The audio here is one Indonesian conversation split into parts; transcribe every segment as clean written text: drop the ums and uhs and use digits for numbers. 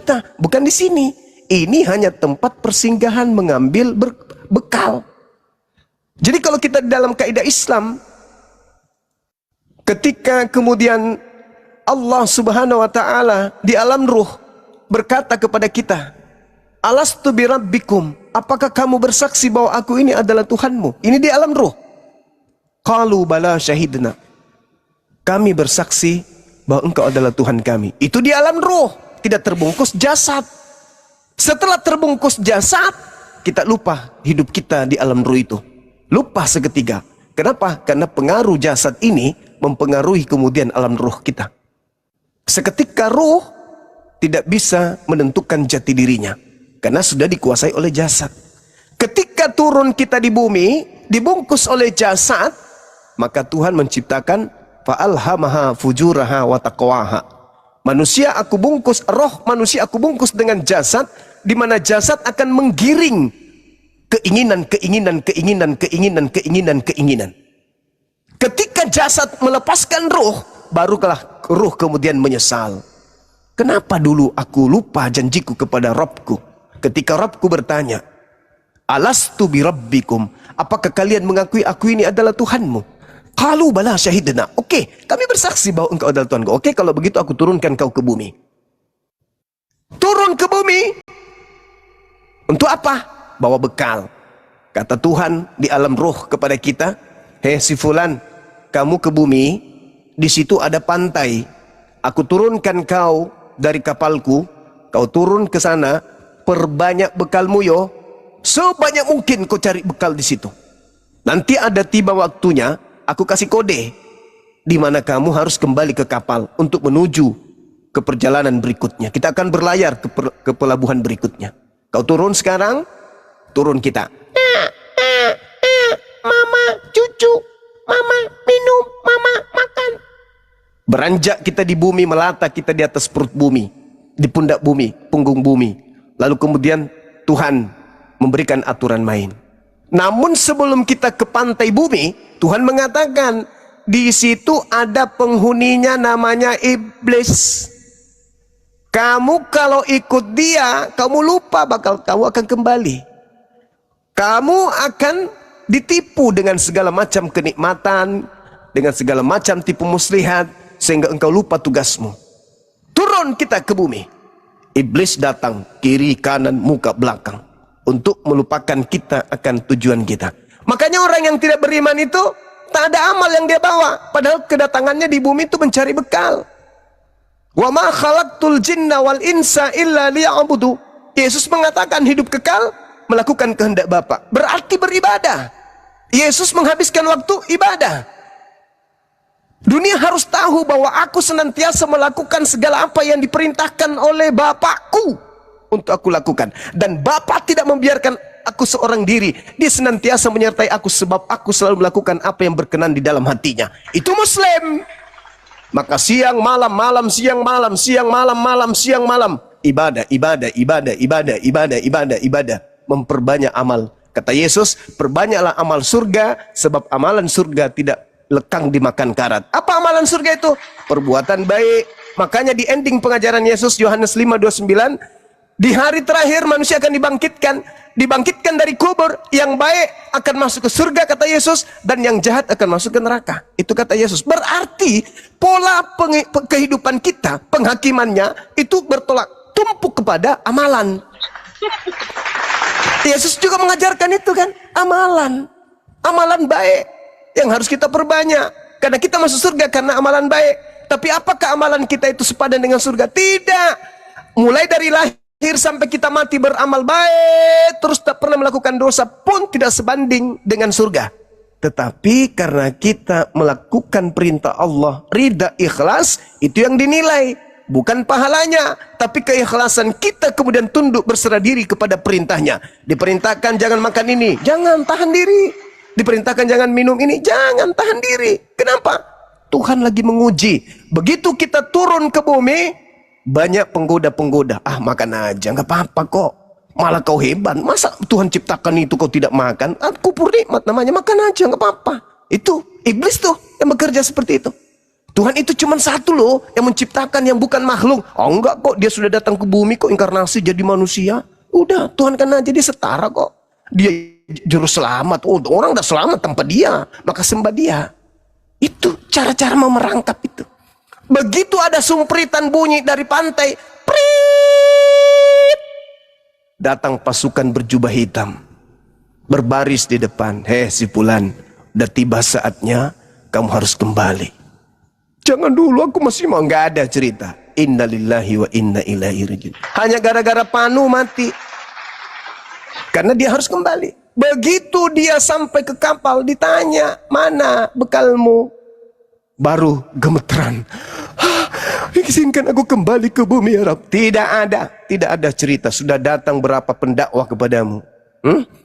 kita, bukan di sini. Ini hanya tempat persinggahan mengambil bekal. Jadi kalau kita dalam kaidah Islam, ketika kemudian Allah Subhanahu wa taala di alam ruh berkata kepada kita, "Alastu birabbikum?" Apakah kamu bersaksi bahwa aku ini adalah Tuhanmu? Ini di alam ruh. Qalu bala syahidna. Kami bersaksi bahwa engkau adalah Tuhan kami. Itu di alam ruh, tidak terbungkus jasad. Setelah terbungkus jasad, kita lupa hidup kita di alam ruh itu. Lupa seketika. Kenapa? Karena pengaruh jasad ini mempengaruhi kemudian alam ruh kita. Seketika ruh tidak bisa menentukan jati dirinya, karena sudah dikuasai oleh jasad. Ketika turun kita di bumi, dibungkus oleh jasad, maka Tuhan menciptakan fa'alhamaha fujuraha wa taqwaha. Manusia aku bungkus, roh manusia aku bungkus dengan jasad, di mana jasad akan menggiring keinginan. Ketika jasad melepaskan ruh, barulah ruh kemudian menyesal. Kenapa dulu aku lupa janjiku kepada Rabbku? Ketika Rabbku bertanya, "Alastu birabbikum?" Apakah kalian mengakui aku ini adalah Tuhanmu? Qalu bala syahidna. Oke, kami bersaksi bahwa engkau adalah Tuhanku. Oke, kalau begitu aku turunkan kau ke bumi. Turun ke bumi. Untuk apa? Bawa bekal. Kata Tuhan di alam ruh kepada kita, "Hei si fulan, kamu ke bumi, di situ ada pantai. Aku turunkan kau dari kapalku, kau turun ke sana, perbanyak bekalmu yo. Sebanyak mungkin kau cari bekal di situ. Nanti ada tiba waktunya, aku kasih kode di mana kamu harus kembali ke kapal untuk menuju ke perjalanan berikutnya. Kita akan berlayar ke pelabuhan berikutnya. Kau turun sekarang, turun kita. Mama cucu, mama minum, mama makan." Beranjak kita di bumi, melata kita di atas perut bumi, di pundak bumi, punggung bumi. Lalu kemudian Tuhan memberikan aturan main. Namun sebelum kita ke pantai bumi, Tuhan mengatakan di situ ada penghuninya namanya iblis. Kamu kalau ikut dia, kamu lupa kamu akan kembali. Kamu akan ditipu dengan segala macam kenikmatan, dengan segala macam tipu muslihat, sehingga engkau lupa tugasmu. Turun kita ke bumi. Iblis datang kiri, kanan, muka, belakang untuk melupakan kita akan tujuan kita. Makanya orang yang tidak beriman itu tak ada amal yang dia bawa, padahal kedatangannya di bumi itu mencari bekal. Wa ma khalaqtul jinna wal insa illa liya'budu. Yesus mengatakan hidup kekal melakukan kehendak Bapa, berarti beribadah. Yesus menghabiskan waktu ibadah. Dunia harus tahu bahwa aku senantiasa melakukan segala apa yang diperintahkan oleh Bapakku untuk aku lakukan. Dan Bapa tidak membiarkan aku seorang diri. Dia senantiasa menyertai aku sebab aku selalu melakukan apa yang berkenan di dalam hatinya. Itu Muslim. Maka siang malam, malam siang malam, siang malam, malam siang malam, ibadah, ibadah, ibadah, ibadah, ibadah, ibadah, ibadah. Memperbanyak amal. Kata Yesus, perbanyaklah amal surga sebab amalan surga tidak lekang dimakan karat. Apa amalan surga itu? Perbuatan baik. Makanya di ending pengajaran Yesus Yohanes 5:29, di hari terakhir manusia akan dibangkitkan dari kubur. Yang baik akan masuk ke surga kata Yesus, dan yang jahat akan masuk ke neraka. Itu kata Yesus. Berarti pola kehidupan kita, penghakimannya itu bertolak tumpuk kepada amalan. Yesus juga mengajarkan itu kan, amalan baik yang harus kita perbanyak, karena kita masuk surga karena amalan baik. Tapi apakah amalan kita itu sepadan dengan surga? Tidak. Mulai dari lahir sampai kita mati beramal baik, terus tak pernah melakukan dosa pun tidak sebanding dengan surga. Tetapi karena kita melakukan perintah Allah, ridha, ikhlas, itu yang dinilai. Bukan pahalanya, tapi keikhlasan kita kemudian tunduk berserah diri kepada perintahnya. Diperintahkan jangan makan ini, jangan, tahan diri. Diperintahkan jangan minum ini, jangan, tahan diri. Kenapa? Tuhan lagi menguji. Begitu kita turun ke bumi, banyak penggoda-penggoda. Ah, makan aja, nggak apa-apa kok. Malah kau hebat. Masa Tuhan ciptakan itu kau tidak makan? Ah, kupur nikmat namanya, makan aja, nggak apa-apa. Itu iblis tuh yang bekerja seperti itu. Tuhan itu cuma satu loh, yang menciptakan, yang bukan makhluk. Oh enggak kok, dia sudah datang ke bumi kok, inkarnasi jadi manusia. Udah, Tuhan kan aja dia setara kok. Dia juru selamat. Oh, orang udah selamat tanpa dia, maka sembah dia. Itu cara-cara mau merangkap itu. Begitu ada sumpritan bunyi dari pantai, prit, datang pasukan berjubah hitam, berbaris di depan. Hei si Fulan, udah tiba saatnya kamu harus kembali. Jangan dulu, aku masih mau. Nggak ada cerita. Innalillahi wa inna ilaihi rajiun. Hanya gara-gara Panu mati, karena dia harus kembali. Begitu dia sampai ke kapal, ditanya, mana bekalmu? Baru gemeteran. Izinkan aku kembali ke bumi ya Rabb. Tidak ada cerita. Sudah datang berapa pendakwah kepadamu?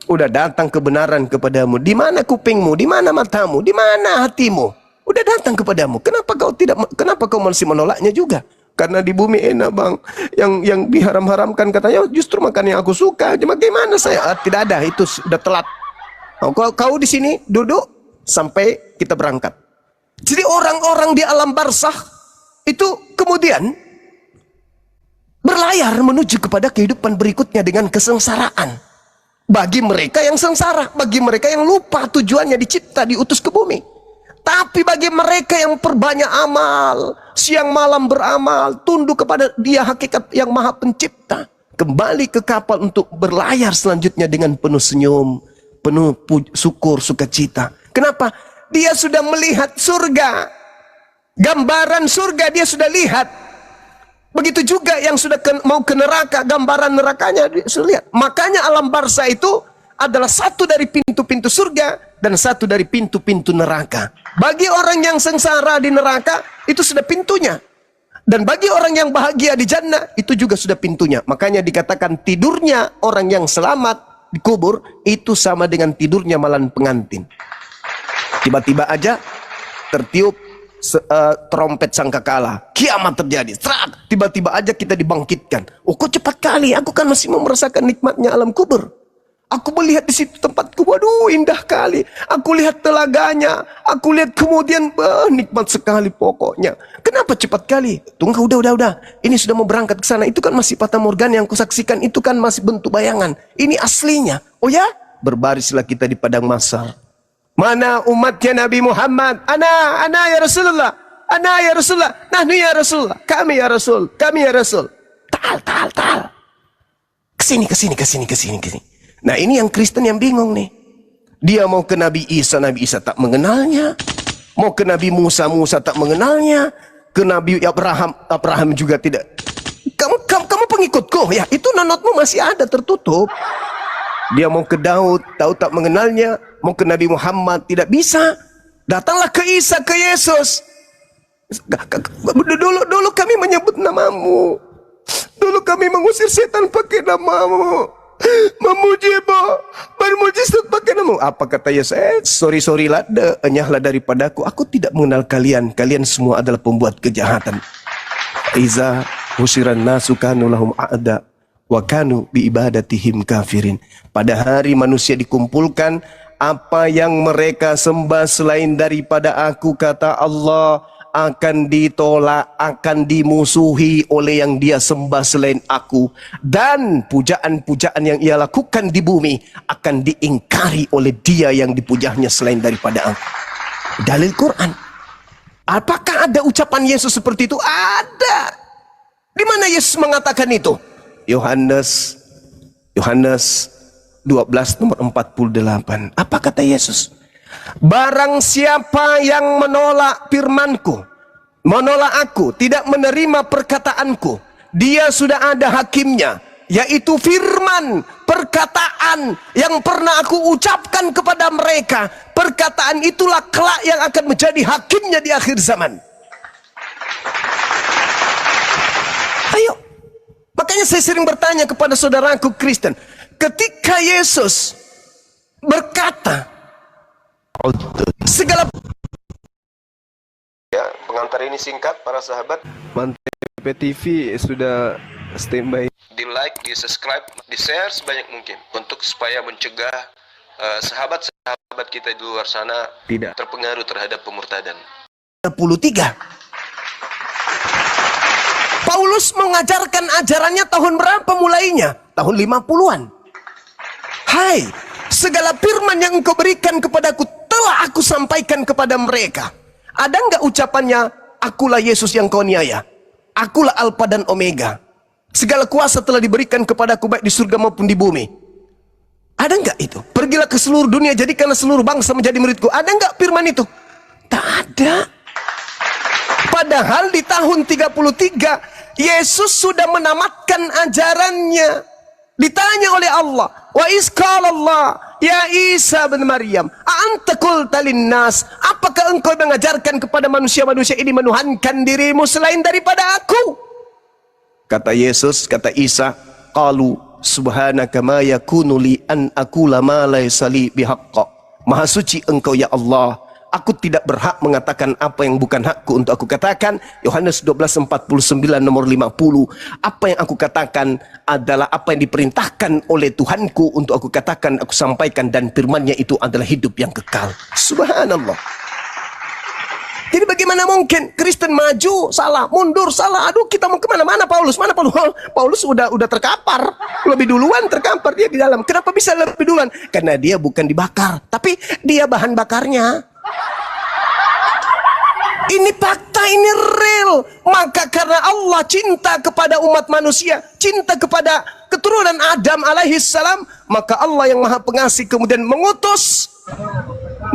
Udah datang kebenaran kepadamu. Di mana kupingmu? Di mana matamu? Di mana hatimu? Udah datang kepadamu. Kenapa kau masih menolaknya juga? Karena di bumi enak bang. Yang diharam-haramkan katanya justru makan yang aku suka. Bagaimana saya? Tidak ada, itu sudah telat. Kau di sini duduk sampai kita berangkat. Jadi orang-orang di alam barzakh itu kemudian berlayar menuju kepada kehidupan berikutnya dengan kesengsaraan. Bagi mereka yang sengsara, bagi mereka yang lupa tujuannya dicipta, diutus ke bumi. Tapi bagi mereka yang perbanyak amal, siang malam beramal, tunduk kepada Dia hakikat yang Maha Pencipta, kembali ke kapal untuk berlayar selanjutnya dengan penuh senyum, penuh syukur, sukacita. Kenapa? Dia sudah melihat surga. Gambaran surga dia sudah lihat. Begitu juga yang sudah mau ke neraka, gambaran nerakanya dia sudah lihat. Makanya alam barzakh itu adalah satu dari pintu-pintu surga dan satu dari pintu-pintu neraka. Bagi orang yang sengsara di neraka, itu sudah pintunya. Dan bagi orang yang bahagia di jannah, itu juga sudah pintunya. Makanya dikatakan tidurnya orang yang selamat di kubur, itu sama dengan tidurnya malam pengantin. Tiba-tiba aja tertiup trompet sangkakala, kiamat terjadi. Tiba-tiba aja kita dibangkitkan. Oh kok cepat kali, aku kan masih mau merasakan nikmatnya alam kubur. Aku melihat di situ tempatku, waduh indah kali. Aku lihat telaganya, aku lihat kemudian nikmat sekali pokoknya. Kenapa cepat kali? Tunggu, udah. Ini sudah mau berangkat ke sana. Itu kan masih fata morgana yang kusaksikan, itu kan masih bentuk bayangan. Ini aslinya. Oh ya? Berbarislah kita di padang mahsyar. Mana umatnya Nabi Muhammad? Ana ya Rasulullah. Ana ya Rasulullah. Nahnu ya Rasulullah. Kami ya Rasul. Kami ya Rasul. Tal. Kesini. Nah ini yang Kristen yang bingung nih. Dia mau ke Nabi Isa tak mengenalnya. Mau ke Nabi Musa tak mengenalnya. Ke Nabi Abraham juga tidak. Kamu pengikutku ya. Itu nonotmu masih ada tertutup. Dia mau ke Daud tak mengenalnya. Mau ke Nabi Muhammad tidak bisa. Datanglah ke Isa, ke Yesus. Dulu kami menyebut namamu. Dulu kami mengusir setan pakai namamu. Memujimu, bermujizat pakai namamu. Apa kata Yesus? Sorry lah, enyahlah daripadaku. Aku tidak mengenal kalian. Kalian semua adalah pembuat kejahatan. Iza husiran nasu kanu lahum a'da wa kanu bi ibadatihim kafirin. Pada hari manusia dikumpulkan, apa yang mereka sembah selain daripada aku, kata Allah, akan ditolak, akan dimusuhi oleh yang dia sembah selain aku. Dan pujaan-pujaan yang ia lakukan di bumi akan diingkari oleh dia yang dipujanya selain daripada aku. Dalil Quran. Apakah ada ucapan Yesus seperti itu? Ada. Di mana Yesus mengatakan itu? Yohanes 12 nomor 48. Apa kata Yesus? Barang siapa yang menolak firmanku, menolak aku, tidak menerima perkataanku, dia sudah ada hakimnya, yaitu firman, perkataan yang pernah aku ucapkan kepada mereka. Perkataan itulah kelak yang akan menjadi hakimnya di akhir zaman. Ayo. Makanya saya sering bertanya kepada saudaraku Kristen, ketika Yesus berkata segala, ya, pengantar ini singkat para sahabat. Mantep TV sudah standby. Di like, di subscribe, di share sebanyak mungkin untuk supaya mencegah sahabat-sahabat kita di luar sana tidak terpengaruh terhadap pemurtadan. 33 Paulus mengajarkan ajarannya tahun berapa mulainya? Tahun 50-an. Hai, segala firman yang engkau berikan kepadaku telah aku sampaikan kepada mereka. Ada enggak ucapannya, akulah Yesus yang kau niaya, akulah Alfa dan Omega, segala kuasa telah diberikan kepadaku baik di surga maupun di bumi? Ada enggak itu? Pergilah ke seluruh dunia, jadikanlah seluruh bangsa menjadi muridku. Ada enggak firman itu? Tak ada. Padahal di tahun 33 Yesus sudah menamatkan ajarannya. Ditanya oleh Allah, wa Allah, ya Isa bin Maryam, anta qulta linnas, apakah engkau mengajarkan kepada manusia-manusia ini menuhankan dirimu selain daripada aku? Kata Yesus, kata Isa, qalu subhanaka ma yakunu li an aqula ma laysa li bihaqqa. Maha suci engkau ya Allah, aku tidak berhak mengatakan apa yang bukan hakku untuk aku katakan. Yohanes 12:49 nomor 50. Apa yang aku katakan adalah apa yang diperintahkan oleh Tuhanku untuk aku katakan, aku sampaikan, dan firman-Nya itu adalah hidup yang kekal. Subhanallah. Jadi bagaimana mungkin Kristen maju salah, mundur salah? Aduh, kita mau kemana-mana Paulus? Mana Paulus? Paulus udah terkapar, lebih duluan terkapar dia di dalam. Kenapa bisa lebih duluan? Karena dia bukan dibakar, tapi dia bahan bakarnya. Ini fakta, ini real. Maka karena Allah cinta kepada umat manusia, cinta kepada keturunan Adam alaihissalam, maka Allah yang maha pengasih kemudian mengutus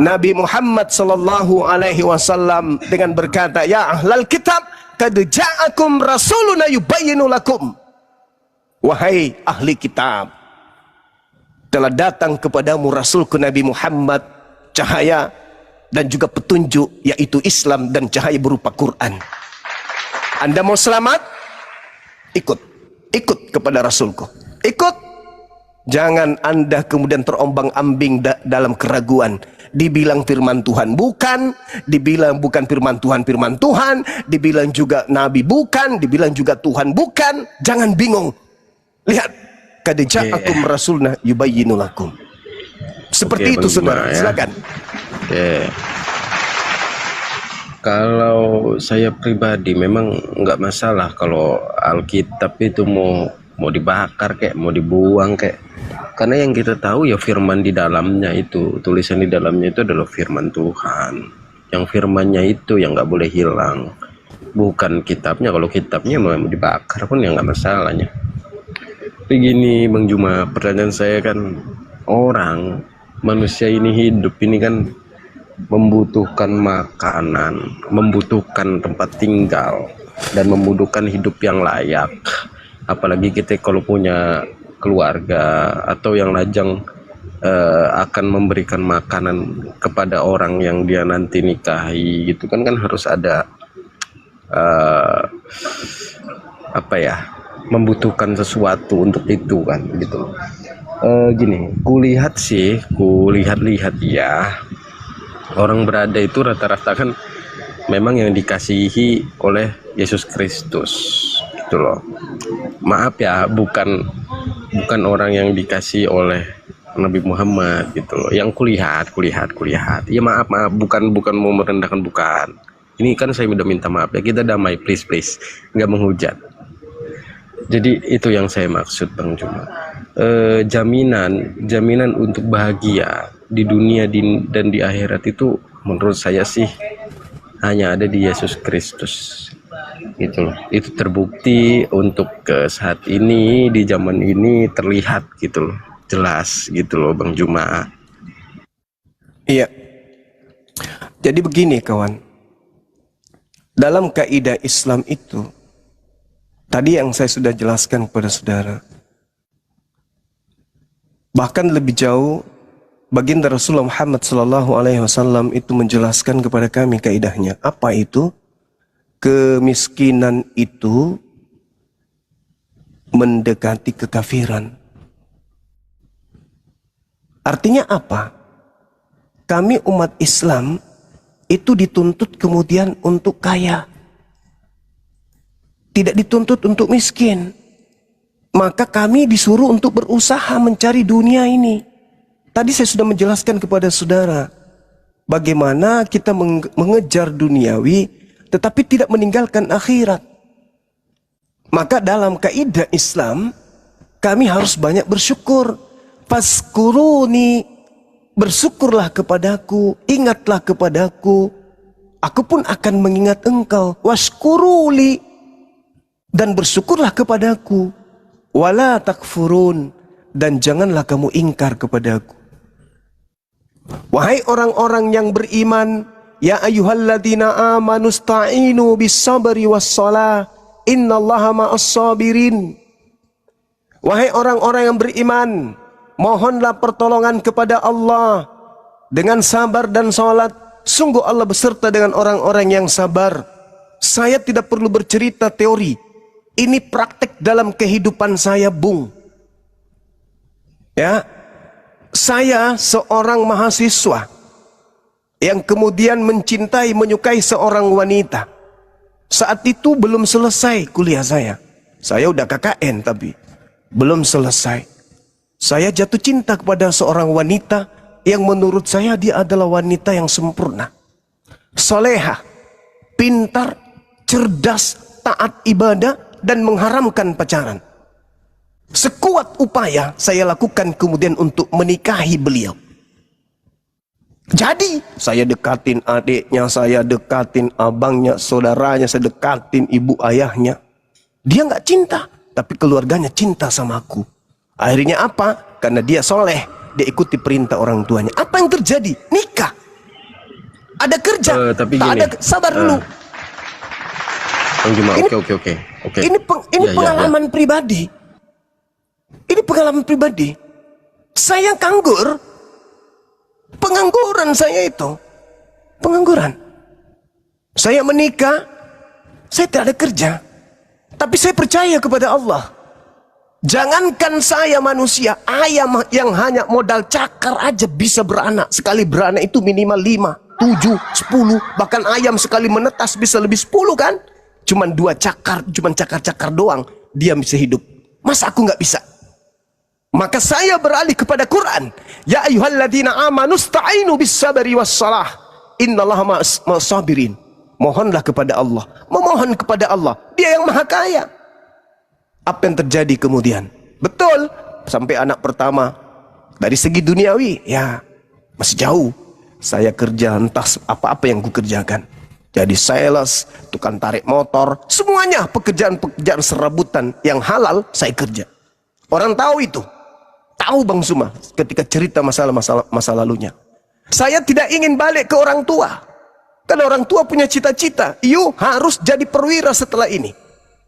Nabi Muhammad sallallahu alaihi wasallam dengan berkata, ya ahlal kitab, qad ja'akum rasuluna yubayyinu lakum. Wahai ahli kitab, telah datang kepadamu rasulku Nabi Muhammad, cahaya dan juga petunjuk, yaitu Islam dan cahaya berupa Quran. Anda mau selamat? Ikut kepada Rasulku. Ikut. Jangan Anda kemudian terombang-ambing dalam keraguan. Dibilang firman Tuhan bukan, dibilang bukan firman Tuhan, dibilang juga Nabi bukan, dibilang juga Tuhan bukan. Jangan bingung. Lihat, qad ja'akum rasulna yubayyinu lakum. Seperti itu saudara, silakan. Kalau saya pribadi memang nggak masalah kalau Alkitab itu mau dibakar kayak mau dibuang kayak, karena yang kita tahu ya firman di dalamnya itu, tulisan di dalamnya itu adalah firman Tuhan. Yang firmannya itu yang nggak boleh hilang, bukan kitabnya. Kalau kitabnya mau dibakar pun ya nggak masalahnya. Begini Bang Juma, pertanyaan saya kan, orang manusia ini hidup ini kan membutuhkan makanan, membutuhkan tempat tinggal, dan membutuhkan hidup yang layak. Apalagi kita kalau punya keluarga atau yang lajang akan memberikan makanan kepada orang yang dia nanti nikahi gitu kan harus ada membutuhkan sesuatu untuk itu kan gitu. Gini, kulihat-lihat ya, orang berada itu rata-rata kan memang yang dikasihi oleh Yesus Kristus gitu loh. Maaf ya, bukan orang yang dikasihi oleh Nabi Muhammad gitu loh. Yang kulihat. Ya maaf, bukan mau merendahkan, bukan. Ini kan saya udah minta maaf ya, kita damai please, nggak menghujat. Jadi itu yang saya maksud Bang Juma. Jaminan untuk bahagia di dunia dan di akhirat itu menurut saya sih hanya ada di Yesus Kristus gitu loh. Itu terbukti untuk saat ini, di zaman ini terlihat gitu loh, jelas gitu loh Bang Juma. Iya. Jadi begini kawan, dalam kaidah Islam itu tadi yang saya sudah jelaskan kepada saudara, bahkan lebih jauh baginda Rasulullah Muhammad SAW itu menjelaskan kepada kami kaidahnya. Apa itu? Kemiskinan itu mendekati kekafiran. Artinya apa? Kami umat Islam itu dituntut kemudian untuk kaya, tidak dituntut untuk miskin. Maka kami disuruh untuk berusaha mencari dunia ini. Tadi saya sudah menjelaskan kepada saudara bagaimana kita mengejar duniawi tetapi tidak meninggalkan akhirat. Maka dalam kaidah Islam, kami harus banyak bersyukur. Faskuruni, bersyukurlah kepadaku, ingatlah kepadaku, aku pun akan mengingat engkau. Washkuruli, dan bersyukurlah kepadaku. Wala takfurun, dan janganlah kamu ingkar kepadaku. Wahai orang-orang yang beriman, ya ayyuhalladzina amanu sta'inu bis sabri was shalah, innallaha ma'as sabirin. Wahai orang-orang yang beriman, mohonlah pertolongan kepada Allah dengan sabar dan salat. Sungguh Allah beserta dengan orang-orang yang sabar. Saya tidak perlu bercerita teori. Ini praktek dalam kehidupan saya, Bung. Ya, saya seorang mahasiswa yang kemudian mencintai, menyukai seorang wanita. Saat itu belum selesai kuliah saya. Saya udah KKN tapi belum selesai. Saya jatuh cinta kepada seorang wanita yang menurut saya dia adalah wanita yang sempurna. Soleha, pintar, cerdas, taat ibadah, dan mengharamkan pacaran. Sekuat upaya saya lakukan kemudian untuk menikahi beliau. Jadi saya dekatin adiknya, saya dekatin abangnya, saudaranya, saya dekatin ibu ayahnya. Dia nggak cinta, tapi keluarganya cinta sama aku. Akhirnya apa? Karena dia soleh, dia ikuti perintah orang tuanya. Apa yang terjadi? Nikah. Ada kerja, tapi tak gini, ada, sabar dulu. Oke. Ini pengalaman pribadi. Ini pengalaman pribadi. Saya nganggur. Pengangguran saya itu. Pengangguran. Saya menikah. Saya tidak ada kerja. Tapi saya percaya kepada Allah. Jangankan saya manusia. Ayam yang hanya modal cakar aja bisa beranak. Sekali beranak itu minimal 5, 7, 10. Bahkan ayam sekali menetas bisa lebih 10 kan. Cuman 2 cakar, cuman cakar-cakar doang, dia bisa hidup. Masa aku nggak bisa? Maka saya beralih kepada Quran. Ya ayyuhalladzina amanu sta'inu bis sabri was shalah, innallaha ma'as sabirin. Mohonlah kepada Allah, memohon kepada Allah. Dia yang maha kaya. Apa yang terjadi kemudian? Betul, sampai anak pertama. Dari segi duniawi, ya masih jauh. Saya kerja entah apa-apa yang kukerjakan. Jadi sales, tukang tarik motor, semuanya pekerjaan-pekerjaan serabutan yang halal saya kerja. Orang tahu itu. Tahu Bang Suma ketika cerita masa lalunya. Saya tidak ingin balik ke orang tua. Karena orang tua punya cita-cita. You harus jadi perwira setelah ini.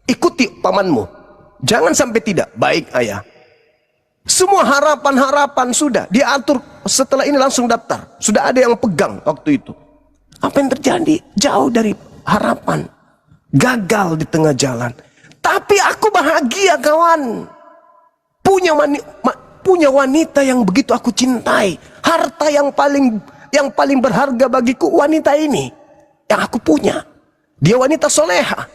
Ikuti pamanmu. Jangan sampai tidak. Baik ayah. Semua harapan-harapan sudah diatur. Setelah ini langsung daftar. Sudah ada yang pegang waktu itu. Apa yang terjadi? Jauh dari harapan. Gagal di tengah jalan. Tapi aku bahagia kawan. Punya wanita yang begitu aku cintai. Harta yang paling berharga bagiku wanita ini. Yang aku punya. Dia wanita soleha.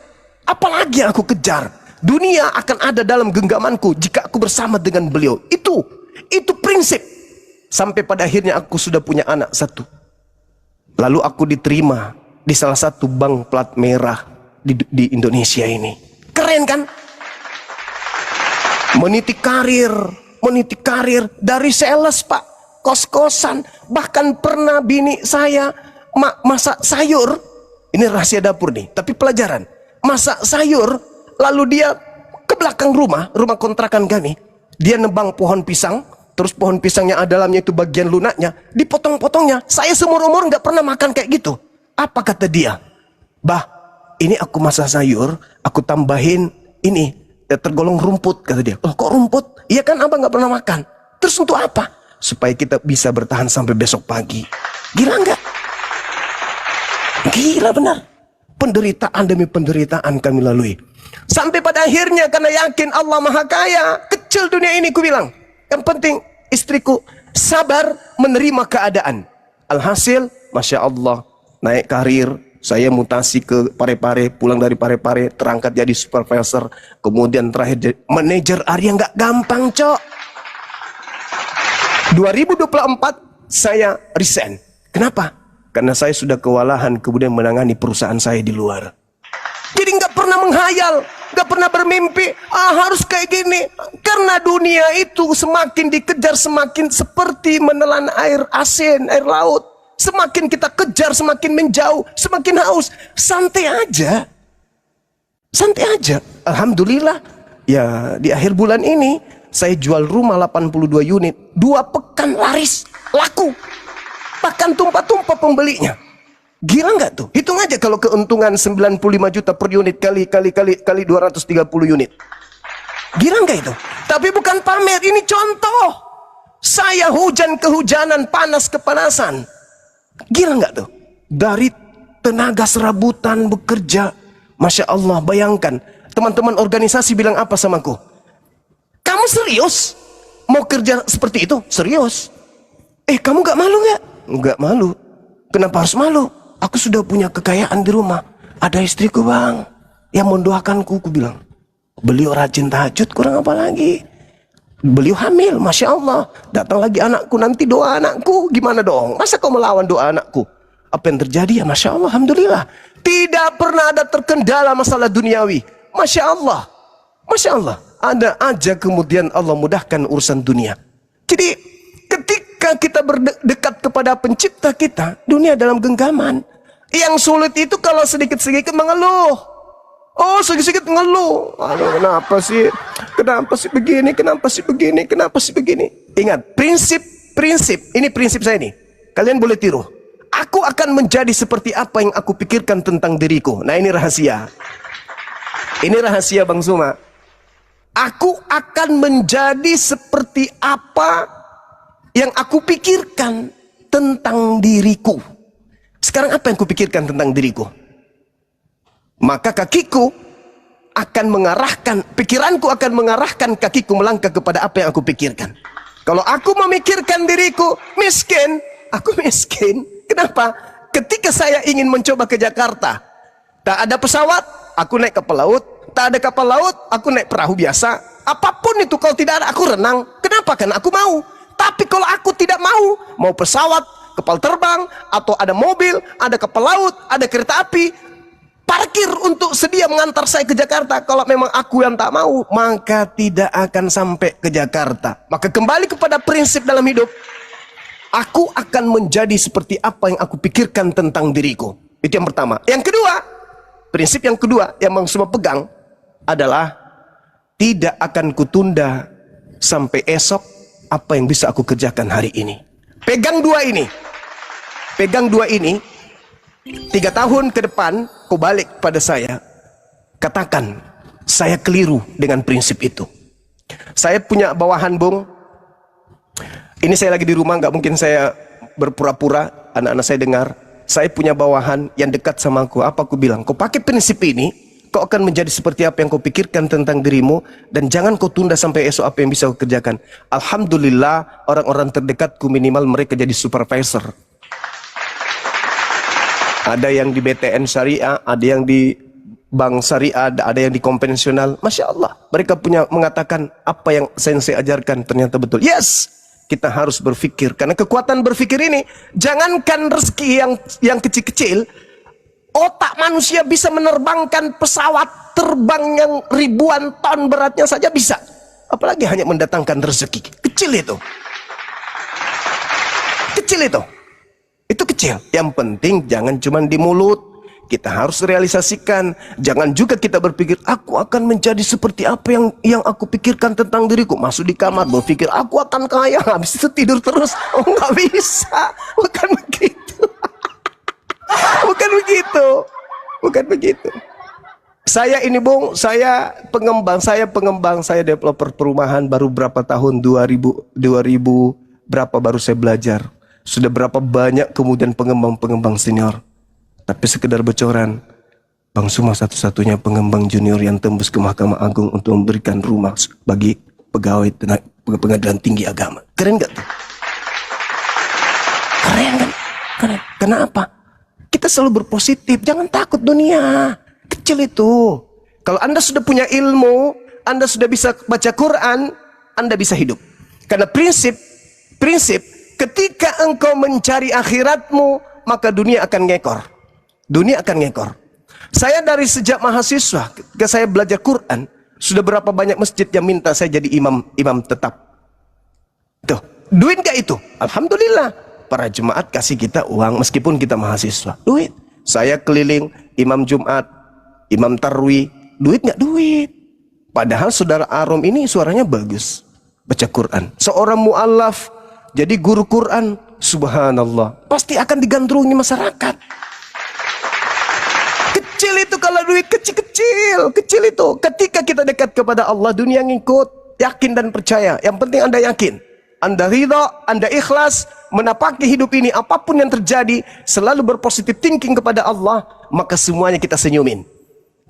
Apalagi yang aku kejar. Dunia akan ada dalam genggamanku jika aku bersama dengan beliau. Itu prinsip. Sampai pada akhirnya aku sudah punya anak 1. Lalu aku diterima di salah satu bank plat merah di Indonesia ini. Keren kan? Meniti karir dari sales pak, kos-kosan. Bahkan pernah bini saya masak sayur. Ini rahasia dapur nih, tapi pelajaran. Masak sayur, lalu dia ke belakang rumah kontrakan kami. Dia nebang pohon pisang. Terus pohon pisang yang ada dalamnya itu bagian lunaknya dipotong-potongnya. Saya seumur-umur nggak pernah makan kayak gitu. Apa kata dia? Bah, ini aku masak sayur, aku tambahin ini ya, tergolong rumput kata dia. Oh kok rumput? Iya kan abang nggak pernah makan. Terus untuk apa? Supaya kita bisa bertahan sampai besok pagi. Gila nggak? Gila benar. Penderitaan demi penderitaan kami lalui. Sampai pada akhirnya karena yakin Allah maha kaya, kecil dunia ini ku bilang. Yang penting istriku sabar menerima keadaan. Alhasil, Masya Allah, naik karir. Saya mutasi ke Parepare, pulang dari Parepare, terangkat jadi supervisor. Kemudian terakhir jadi manajer area. Nggak gampang, cok. 2024 saya resign. Kenapa? Karena saya sudah kewalahan kemudian menangani perusahaan saya di luar. Jadi nggak pernah pernah menghayal, gak pernah bermimpi, harus kayak gini. Karena dunia itu semakin dikejar, semakin seperti menelan air asin, air laut. Semakin kita kejar, semakin menjauh, semakin haus. Santai aja. Santai aja. Alhamdulillah, ya di akhir bulan ini, saya jual rumah 82 unit. 2 pekan laris, laku. Bahkan tumpah-tumpah pembelinya. Gila nggak tuh? Hitung aja kalau keuntungan 95 juta per unit kali 230 unit. Gila nggak itu? Tapi bukan pamer, ini contoh. Saya hujan kehujanan, panas kepanasan. Gila nggak tuh? Dari tenaga serabutan bekerja. Masya Allah, bayangkan. Teman-teman organisasi bilang apa sama aku? Kamu serius? Mau kerja seperti itu? Serius? Kamu nggak malu nggak? Nggak malu. Kenapa harus malu? Aku sudah punya kekayaan di rumah. Ada istriku bang, yang mendoakanku. Aku bilang, beliau rajin tahajud, kurang apa lagi? Beliau hamil, Masya Allah. Datang lagi anakku, nanti doa anakku. Gimana dong? Masa kau melawan doa anakku? Apa yang terjadi ya Masya Allah, Alhamdulillah. Tidak pernah ada terkendala masalah duniawi. Masya Allah. Masya Allah. Ada aja kemudian Allah mudahkan urusan dunia. Jadi ketika kita berdekat kepada pencipta kita, dunia dalam genggaman. Yang sulit itu kalau sedikit-sedikit mengeluh. Oh, sedikit-sedikit mengeluh. Aduh, kenapa sih? Kenapa sih begini? Kenapa sih begini? Kenapa sih begini? Ingat, prinsip. Ini prinsip saya nih. Kalian boleh tiru. Aku akan menjadi seperti apa yang aku pikirkan tentang diriku. Nah, ini rahasia. Ini rahasia Bang Suma. Aku akan menjadi seperti apa yang aku pikirkan tentang diriku. Sekarang apa yang aku pikirkan tentang diriku? Maka kakiku akan mengarahkan, pikiranku akan mengarahkan kakiku melangkah kepada apa yang aku pikirkan. Kalau aku memikirkan diriku miskin, aku miskin. Kenapa? Ketika saya ingin mencoba ke Jakarta, tak ada pesawat, aku naik kapal laut. Tak ada kapal laut, aku naik perahu biasa. Apapun itu, kalau tidak ada, aku renang. Kenapa? Karena aku mau. Tapi kalau aku tidak mau pesawat, kapal terbang, atau ada mobil, ada kapal laut, ada kereta api, parkir untuk sedia mengantar saya ke Jakarta. Kalau memang aku yang tak mau, maka tidak akan sampai ke Jakarta. Maka kembali kepada prinsip dalam hidup. Aku akan menjadi seperti apa yang aku pikirkan tentang diriku. Itu yang pertama. Yang kedua, prinsip yang kedua yang Bang Suma pegang adalah tidak akan kutunda sampai esok apa yang bisa aku kerjakan hari ini. Pegang dua ini. Pegang dua ini. 3 tahun ke depan kau balik pada saya, katakan saya keliru dengan prinsip itu. Saya punya bawahan Bung. Ini saya lagi di rumah, nggak mungkin saya berpura-pura, anak-anak saya dengar. Saya punya bawahan yang dekat sama aku. Apa aku bilang? Kau pakai prinsip ini, kau akan menjadi seperti apa yang kau pikirkan tentang dirimu, dan jangan kau tunda sampai esok apa yang bisa kau kerjakan. Alhamdulillah, orang-orang terdekatku minimal mereka jadi supervisor. Ada yang di BTN Syariah, ada yang di Bank Syariah, ada yang di konvensional. Masya Allah, mereka punya mengatakan apa yang saya ajarkan ternyata betul. Yes, kita harus berpikir, karena kekuatan berpikir ini, jangankan rezeki yang kecil-kecil, otak manusia bisa menerbangkan pesawat terbang yang ribuan ton beratnya saja bisa. Apalagi hanya mendatangkan rezeki. Kecil itu. Kecil itu. Itu kecil. Yang penting jangan cuma di mulut. Kita harus realisasikan. Jangan juga kita berpikir, aku akan menjadi seperti apa yang aku pikirkan tentang diriku. Masuk di kamar berpikir, aku akan kaya. Habis itu tidur terus. Oh, nggak bisa. Bukan begitu. Bukan begitu. Bukan begitu. Saya ini Bung, saya pengembang, saya developer perumahan baru berapa tahun, 2000 berapa baru saya belajar. Sudah berapa banyak kemudian pengembang senior. Tapi sekedar bocoran, Bang Suma satu-satunya pengembang junior yang tembus ke Mahkamah Agung untuk memberikan rumah bagi pegawai pengadilan tinggi agama. Keren gak tuh? Keren kan? Keren. Kenapa? Kita selalu berpositif, jangan takut dunia. Kecil itu. Kalau Anda sudah punya ilmu, Anda sudah bisa baca Quran, Anda bisa hidup. Karena prinsip ketika engkau mencari akhiratmu, maka dunia akan ngekor. Dunia akan ngekor. Saya dari sejak mahasiswa, ketika saya belajar Quran, sudah berapa banyak masjid yang minta saya jadi imam tetap. Tuh, duit gak itu? Alhamdulillah, para jemaat kasih kita uang meskipun kita mahasiswa. Duit. Saya keliling imam Jumat, imam Tarwih, duit gak? Duit. Padahal saudara Arom ini suaranya bagus, baca Quran. Seorang mu'alaf, jadi guru Quran, subhanallah, pasti akan digandrungi masyarakat. Kecil itu kalau duit, kecil itu. Ketika kita dekat kepada Allah, dunia ngikut, yakin dan percaya. Yang penting Anda yakin, Anda ridha, Anda ikhlas, menapaki hidup ini, apapun yang terjadi, selalu berpositif thinking kepada Allah, maka semuanya kita senyumin.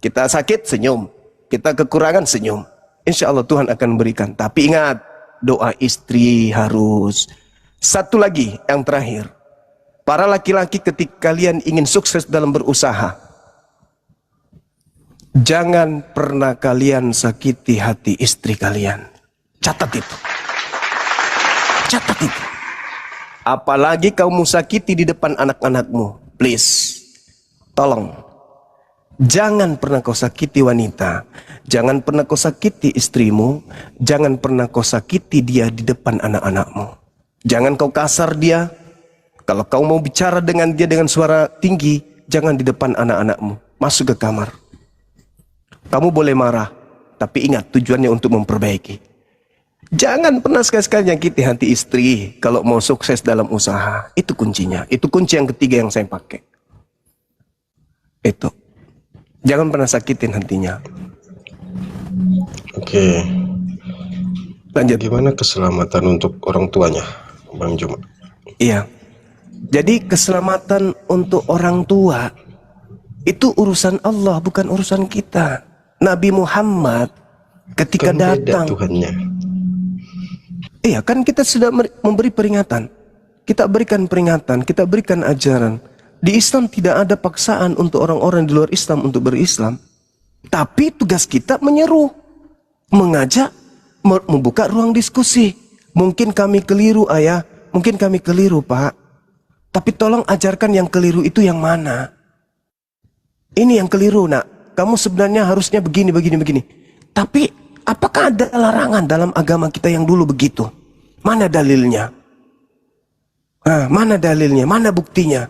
Kita sakit, senyum. Kita kekurangan, senyum. Insya Allah Tuhan akan berikan. Tapi ingat, doa istri harus. Satu lagi, yang terakhir. Para laki-laki ketika kalian ingin sukses dalam berusaha, jangan pernah kalian sakiti hati istri kalian. Catat itu. Catat itu. Apalagi kamu sakiti di depan anak-anakmu. Please. Tolong. Jangan pernah kau sakiti wanita. Jangan pernah kau sakiti istrimu. Jangan pernah kau sakiti dia di depan anak-anakmu. Jangan kau kasar dia. Kalau kau mau bicara dengan dia dengan suara tinggi, jangan di depan anak-anakmu. Masuk ke kamar. Kamu boleh marah, tapi ingat tujuannya untuk memperbaiki. Jangan pernah sekali-sekali nyakiti hati istri kalau mau sukses dalam usaha. Itu kuncinya. Itu kunci yang ketiga yang saya pakai. Itu. Jangan pernah sakitin hatinya. Oke. Lanjut. Gimana keselamatan untuk orang tuanya, Bang Juma? Iya. Jadi keselamatan untuk orang tua itu urusan Allah, bukan urusan kita. Nabi Muhammad ketika Kan beda datang, Tuhannya. iya kan kita sudah memberi peringatan. Kita berikan peringatan, kita berikan ajaran. Di Islam tidak ada paksaan untuk orang-orang di luar Islam untuk berislam. Tapi tugas kita menyeru, mengajak, membuka ruang diskusi. Mungkin kami keliru ayah, mungkin kami keliru pak. Tapi tolong ajarkan yang keliru itu yang mana. Ini yang keliru nak. Kamu sebenarnya harusnya begini. Tapi apakah ada larangan dalam agama kita yang dulu begitu? Mana dalilnya? Mana dalilnya? Mana buktinya?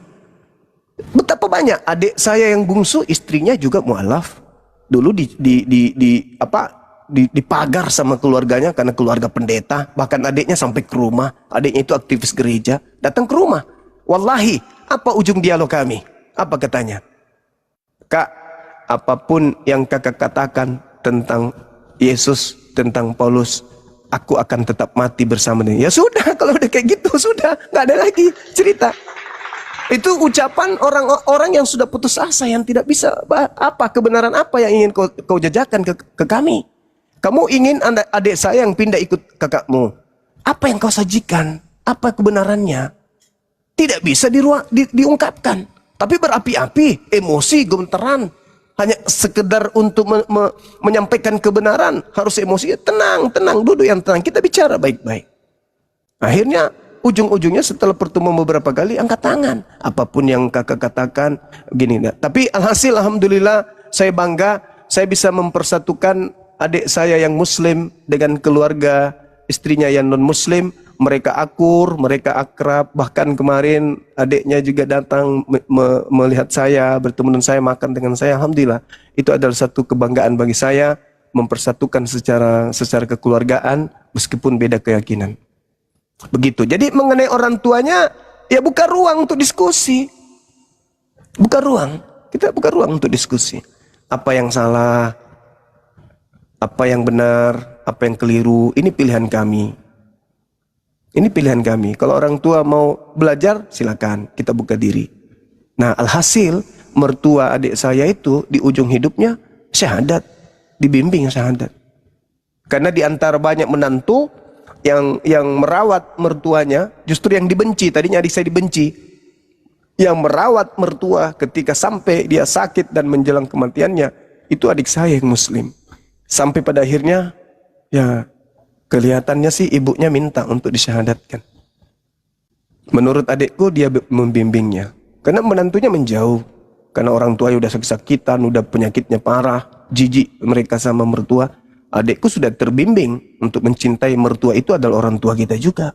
Betapa banyak adik saya yang bungsu, istrinya juga mualaf. Dulu dipagar sama keluarganya karena keluarga pendeta. Bahkan adiknya sampai ke rumah. Adiknya itu aktivis gereja. Datang ke rumah. Wallahi, apa ujung dialog kami? Apa katanya? Kak, apapun yang kakak katakan tentang Yesus, tentang Paulus, aku akan tetap mati bersama dia. Ya sudah, kalau udah kayak gitu, sudah. Nggak ada lagi cerita. Itu ucapan orang-orang yang sudah putus asa, yang tidak bisa, kebenaran apa yang ingin kau jajakan ke kami. Kamu ingin adik saya yang pindah ikut kakakmu. Apa yang kau sajikan? Apa kebenarannya? Tidak bisa diungkapkan. Tapi berapi-api, emosi, gemeteran. Hanya sekedar untuk menyampaikan kebenaran. Harus emosi. Tenang, duduk yang tenang. Kita bicara baik-baik. Akhirnya, ujung-ujungnya setelah pertemuan beberapa kali, angkat tangan. Apapun yang kakak katakan, gini. Tapi alhasil, alhamdulillah, saya bangga. Saya bisa mempersatukan adik saya yang muslim dengan keluarga istrinya yang non-muslim. Mereka akur, mereka akrab. Bahkan kemarin adiknya juga datang melihat saya, bertemu dengan saya, makan dengan saya. Alhamdulillah, itu adalah satu kebanggaan bagi saya, mempersatukan secara kekeluargaan meskipun beda keyakinan. Begitu. Jadi mengenai orang tuanya, ya buka ruang untuk diskusi. Buka ruang. Kita buka ruang untuk diskusi. Apa yang salah, apa yang benar, apa yang keliru, ini pilihan kami. Ini pilihan kami. Kalau orang tua mau belajar, silakan, kita buka diri. Nah, alhasil mertua adik saya itu di ujung hidupnya syahadat, dibimbing syahadat. Karena di antara banyak menantu yang merawat mertuanya, justru yang dibenci. Tadinya adik saya dibenci. Yang merawat mertua ketika sampai dia sakit dan menjelang kematiannya, itu adik saya yang muslim. Sampai pada akhirnya, ya kelihatannya sih ibunya minta untuk disyahadatkan. Menurut adikku dia membimbingnya. Karena menantunya menjauh. Karena orang tua udah sakit-sakitan, udah penyakitnya parah, jijik mereka sama mertua. Adikku sudah terbimbing untuk mencintai mertua itu adalah orang tua kita juga.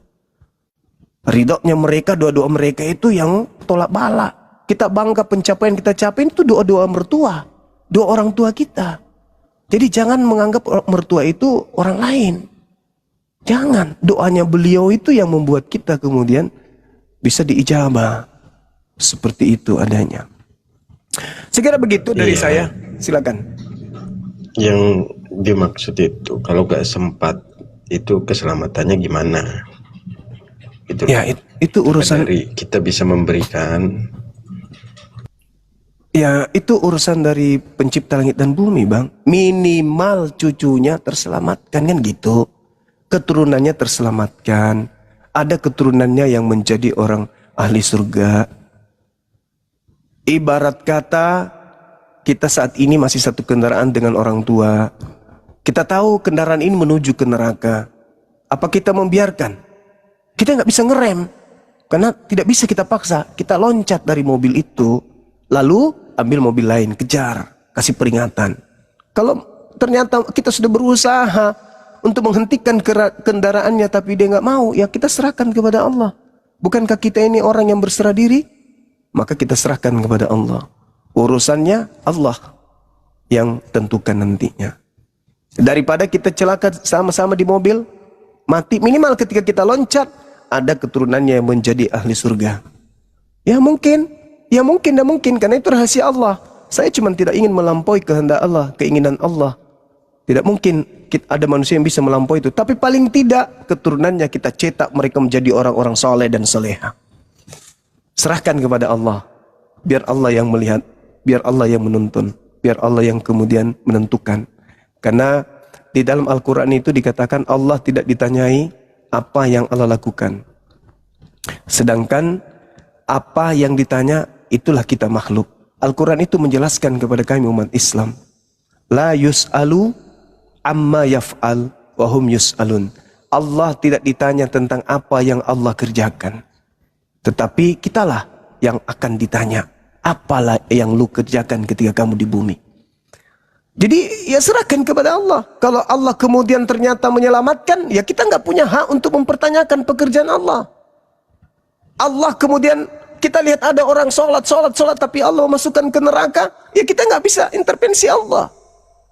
Ridhonya mereka, doa-doa mereka itu yang tolak bala. Kita bangga pencapaian kita capai itu doa-doa mertua, doa orang tua kita. Jadi jangan menganggap mertua itu orang lain. Jangan, doanya beliau itu yang membuat kita kemudian bisa diijabah. Seperti itu adanya. Sekira begitu dari saya, silakan. Yang dimaksud itu kalau gak sempat itu keselamatannya gimana? Itu Ya, itu urusan dari kita bisa memberikan. Ya, itu urusan dari pencipta langit dan bumi, Bang. Minimal cucunya terselamatkan, kan gitu. Keturunannya terselamatkan. Ada keturunannya yang menjadi orang ahli surga. Ibarat kata, kita saat ini masih satu kendaraan dengan orang tua. Kita tahu kendaraan ini menuju ke neraka. Apa kita membiarkan? Kita nggak bisa ngerem. Karena tidak bisa kita paksa. Kita loncat dari mobil itu. Lalu ambil mobil lain, kejar. Kasih peringatan. Kalau ternyata kita sudah berusaha untuk menghentikan kendaraannya tapi dia nggak mau, ya kita serahkan kepada Allah. Bukankah kita ini orang yang berserah diri? Maka kita serahkan kepada Allah. Urusannya Allah yang tentukan nantinya. Daripada kita celaka sama-sama di mobil, mati, minimal ketika kita loncat, ada keturunannya yang menjadi ahli surga. Ya mungkin dan mungkin, karena itu rahasia Allah. Saya cuma tidak ingin melampaui kehendak Allah, keinginan Allah. Tidak mungkin ada manusia yang bisa melampaui itu. Tapi paling tidak keturunannya kita cetak mereka menjadi orang-orang soleh dan soleha. Serahkan kepada Allah. Biar Allah yang melihat. Biar Allah yang menuntun. Biar Allah yang kemudian menentukan. Karena di dalam Al-Quran itu dikatakan Allah tidak ditanyai apa yang Allah lakukan. Sedangkan apa yang ditanya itulah kita makhluk. Al-Quran itu menjelaskan kepada kami umat Islam. La yus'alu amma yaf'al wa hum yus'alun. Allah tidak ditanya tentang apa yang Allah kerjakan. Tetapi kitalah yang akan ditanya. Apalah yang lu kerjakan ketika kamu di bumi. Jadi ya serahkan kepada Allah. Kalau Allah kemudian ternyata menyelamatkan, ya kita nggak punya hak untuk mempertanyakan pekerjaan Allah. Allah kemudian kita lihat ada orang sholat, tapi Allah masukkan ke neraka, ya kita nggak bisa intervensi Allah.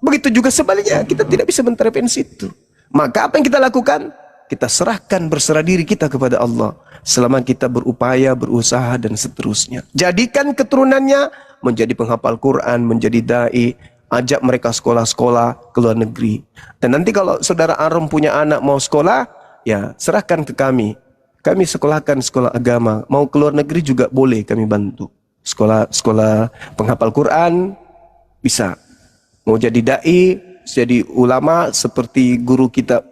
Begitu juga sebaliknya, kita tidak bisa mengintervensi itu. Maka apa yang kita lakukan? Kita serahkan, berserah diri kita kepada Allah. Selama kita berupaya, berusaha, dan seterusnya. Jadikan keturunannya menjadi penghafal Quran, menjadi da'i. Ajak mereka sekolah-sekolah ke luar negeri. Dan nanti kalau saudara Arum punya anak mau sekolah, ya serahkan ke kami. Kami sekolahkan sekolah agama. Mau ke luar negeri juga boleh kami bantu. Sekolah penghafal Quran, bisa. Mau jadi da'i, jadi ulama seperti guru kita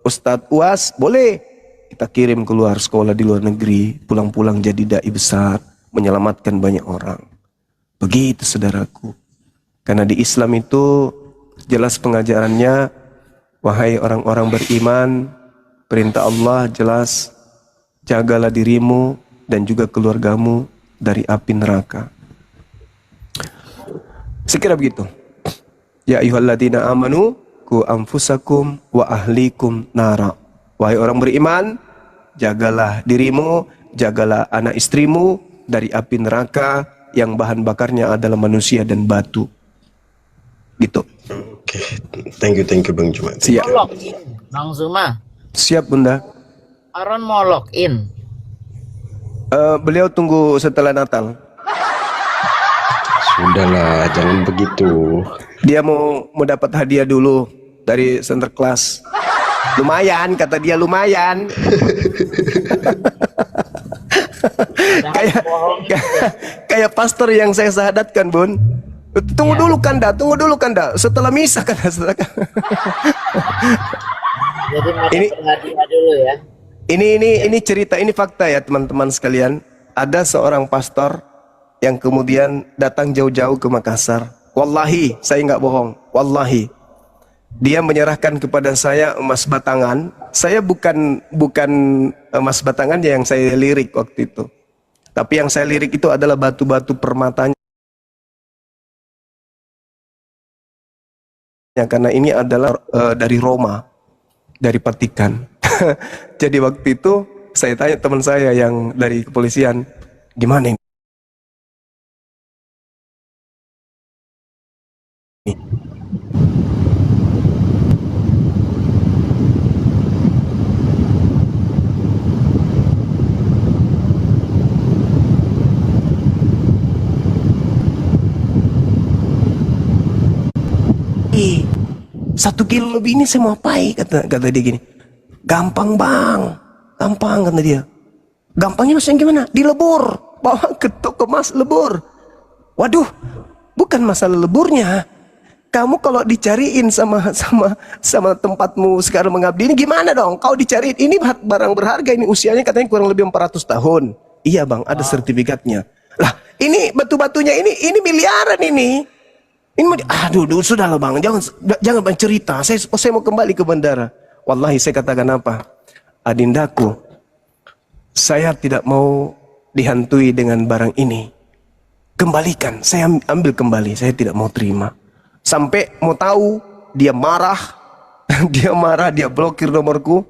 Ustadz Uas, boleh. Kita kirim keluar sekolah di luar negeri, pulang-pulang jadi da'i besar, menyelamatkan banyak orang. Begitu saudaraku. Karena di Islam itu jelas pengajarannya, wahai orang-orang beriman, perintah Allah jelas, jagalah dirimu dan juga keluargamu dari api neraka. Sekira begitu. Ya ayyuhalladzina amanu ku anfusakum wa ahlikum nara. Wahai orang beriman, jagalah dirimu, jagalah anak istrimu dari api neraka yang bahan bakarnya adalah manusia dan batu. Gitu. Oke, thank you Bang Jumat. Siap. Mau login, Bang Zuma. Siap Bunda. Aron mau login. Beliau tunggu setelah Natal. Sudahlah, jangan begitu. Dia mau dapat hadiah dulu dari Sinterklas. Lumayan, kata dia lumayan. kayak pastor yang saya sahadatkan, Bun. Tunggu dulu Kanda. Setelah misa Kanda. Jadi Ini hadiah dulu ya. Ini cerita, ini fakta ya teman-teman sekalian. Ada seorang pastor yang kemudian datang jauh-jauh ke Makassar. Wallahi, saya nggak bohong. Wallahi, dia menyerahkan kepada saya emas batangan. Saya bukan emas batangannya yang saya lirik waktu itu. Tapi yang saya lirik itu adalah batu-batu permatanya. Ya, karena ini adalah dari Roma, dari Vatikan. Jadi waktu itu saya tanya teman saya yang dari kepolisian, gimana ini? "Ih, 1 kilo lebih ini saya mau apain?" Kata dia gini. "Gampang bang, gampang," kata dia. "Gampangnya maksudnya gimana?" "Dilebur, bawa ke toko emas lebur." Waduh, bukan masalah leburnya. Kamu kalau dicariin sama tempatmu sekarang mengabdi ini gimana dong? Kau dicariin ini barang berharga, ini usianya katanya kurang lebih 400 tahun. Iya bang, ada sertifikatnya. Lah, ini batu-batunya ini miliaran ini. Aduh, sudah lah bang, jangan bang cerita. Saya mau kembali ke bandara. Wallahi saya katakan apa? Adindaku, saya tidak mau dihantui dengan barang ini. Kembalikan, saya ambil kembali. Saya tidak mau terima. Sampai mau tahu, dia marah, dia blokir nomorku.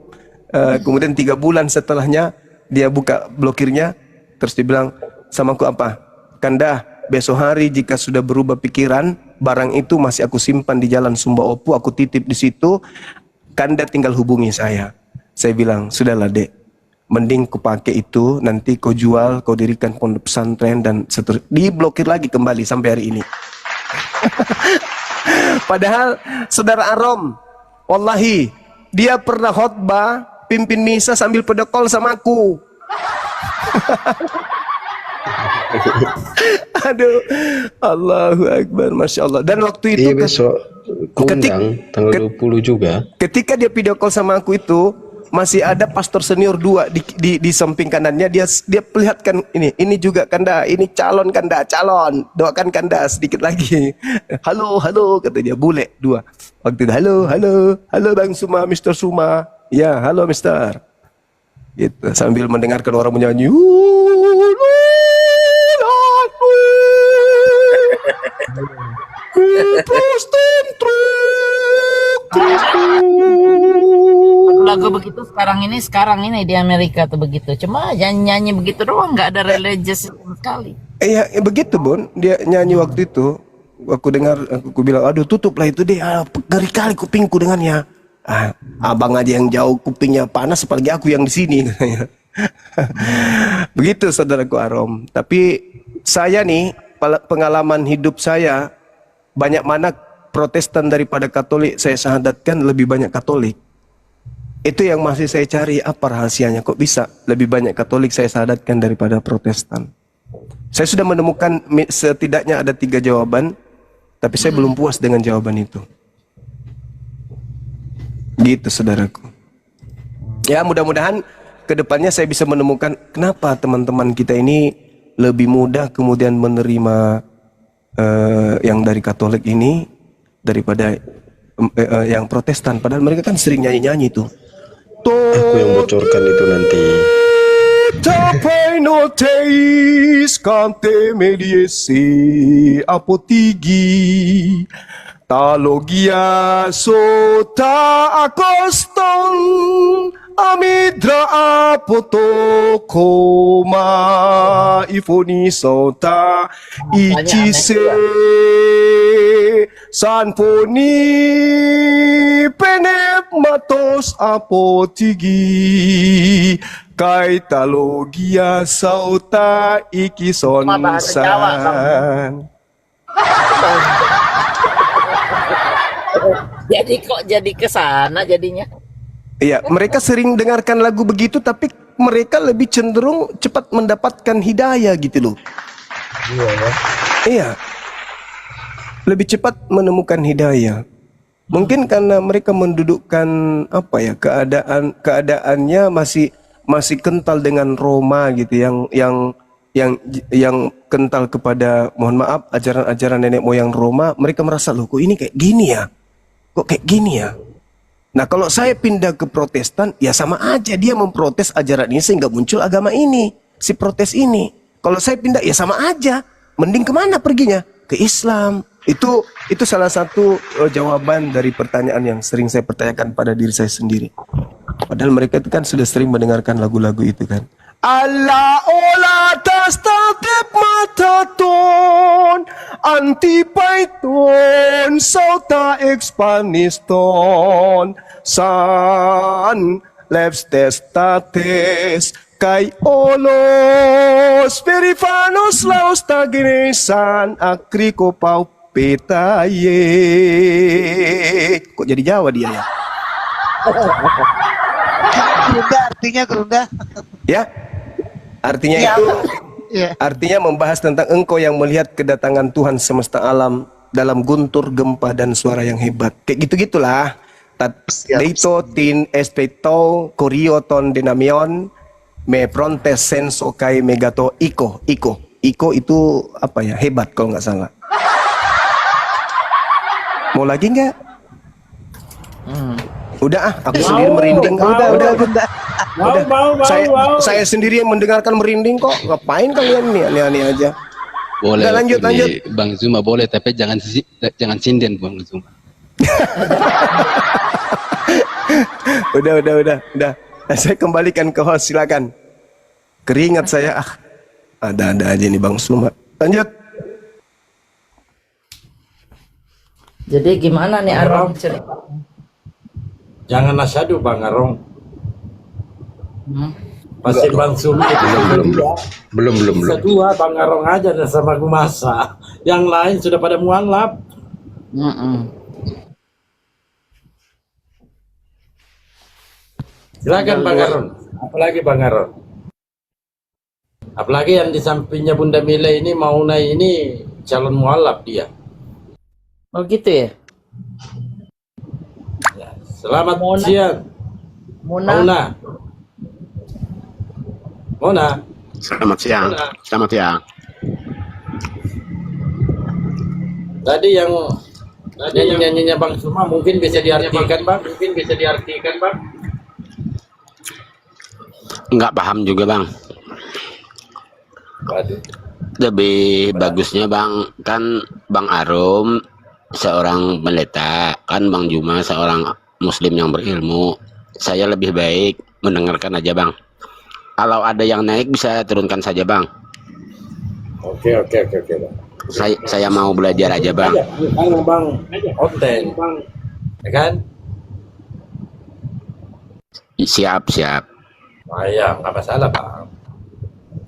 Kemudian 3 bulan setelahnya dia buka blokirnya, terus dia bilang sama aku apa? "Kanda, besok hari jika sudah berubah pikiran, barang itu masih aku simpan di Jalan Sumba Opu, aku titip di situ. Kanda tinggal hubungi saya." Saya bilang, "Sudahlah dek, mending kau pakai itu, nanti kau jual, kau dirikan pondok pesantren dan seterusnya." Diblokir lagi kembali sampai hari ini. Padahal saudara Arom, wallahi dia pernah khotbah, pimpin misa sambil pedekol sama aku. Aduh, Allahu Akbar, Masya Allah. Dan waktu itu besok undang tanggal 20 juga. Ketika dia video call sama aku itu, masih ada pastor senior 2 di samping kanannya. Dia perlihatkan ini juga Kanda, ini calon Kanda, calon, doakan Kanda sedikit lagi. Halo kata dia, bule 2. Waktu itu halo Bang Suma, Mr. Suma. Ya, halo Mister. Gitu, sambil mendengarkan orang menyanyi. Lagu begitu sekarang ini di Amerika tuh begitu. Cuma nyanyi begitu doang, nggak ada religious sama sekali. Iya, begitu Bun. Dia nyanyi waktu itu. Aku dengar, aku bilang, aduh tutuplah itu deh. Ngeri kali kupingku dengannya. Abang aja yang jauh kupingnya panas, apalagi aku yang di sini. Begitu saudaraku Arom. Tapi saya nih, pengalaman hidup saya, banyak mana Protestan daripada Katolik. Saya syahadatkan lebih banyak Katolik. Itu yang masih saya cari, apa rahasianya, kok bisa lebih banyak Katolik saya syahadatkan daripada Protestan. Saya sudah menemukan setidaknya ada 3 jawaban, tapi saya belum puas dengan jawaban itu. Gitu saudaraku. Ya, mudah-mudahan kedepannya saya bisa menemukan kenapa teman-teman kita ini lebih mudah kemudian menerima yang dari Katolik ini daripada yang Protestan. Padahal mereka kan sering nyanyi-nyanyi tuh. Aku yang bocorkan itu nanti. Tapai noteis cante mediesi apotigi talogia sota akoston amidra apotokoma ifoni sota ichise sanfoni penep matos apotigi kaitalogia sauta ikisonsan. Jadi kok jadi kesana jadinya? Iya, mereka sering dengarkan lagu begitu, tapi mereka lebih cenderung cepat mendapatkan hidayah gitu loh. Iya ya. Iya, lebih cepat menemukan hidayah. Mungkin karena mereka mendudukkan apa ya, keadaannya masih kental dengan Roma gitu, yang kental kepada, mohon maaf, ajaran-ajaran nenek moyang Roma. Mereka merasa, loh kok ini kayak gini ya, kok kayak gini ya. Nah kalau saya pindah ke Protestan, ya sama aja dia memprotes ajaran ini sehingga muncul agama ini, si protes ini. Kalau saya pindah, ya sama aja. Mending kemana perginya? Ke Islam. Itu salah satu jawaban dari pertanyaan yang sering saya pertanyakan pada diri saya sendiri. Padahal mereka itu kan sudah sering mendengarkan lagu-lagu itu kan. Allah ola tas tatip mataton anti python sauta expaniston san leps testates kai olos perifanos laos taginesan akriko pau petaye. Kok jadi Jawa dia ya? Gerunda artinya gerunda. Ya, artinya Ya. itu Ya. artinya membahas tentang engkau yang melihat kedatangan Tuhan semesta alam dalam guntur gempa dan suara yang hebat. Kayak gitu-gitulah. Deito tin espeto korioton denamion me prontes senso kai megato iko. Iko itu apa ya? Hebat kalau nggak salah. Mau lagi nggak? Udah aku sendiri merinding. Udah. Saya sendiri yang mendengarkan merinding kok. Ngapain kalian nih aneh-aneh aja? Boleh. Udah, lanjut. Bang Zuma boleh, tapi jangan sinden Bang Zuma. Udah. Saya kembalikan ke host, silakan. Keringat saya, ada aja nih Bang Zuma. Lanjut. Jadi gimana nih Arong cerita? Jangan nasyadu Bang Arong. Hmm? Pasti Bang Sumi itu belum. kedua Bang Arong aja dan sama Gumasa. Yang lain sudah pada mualaf. Silakan Bang Aron. Apalagi Bang Aron. Apalagi yang di sampingnya Bunda Mila ini Mauna ini calon mualaf dia. Oh gitu ya? Ya. Selamat Mona. siang. Muna. Mona. Selamat siang. Mona. Selamat siang. Tadi yang nyanyinya Bang Suma mungkin bisa diartikan Bang. Enggak paham juga, Bang. Waduh. Lebih bagusnya, Bang, kan Bang Arum seorang pendeta, kan Bang Juma seorang muslim yang berilmu. Saya lebih baik mendengarkan aja, Bang. Kalau ada yang naik bisa turunkan saja, Bang. Oke Bang. Saya mau belajar aja, Bang. Karena Bang Oten, ya kan? Siap. Wah ya, nggak masalah Pak.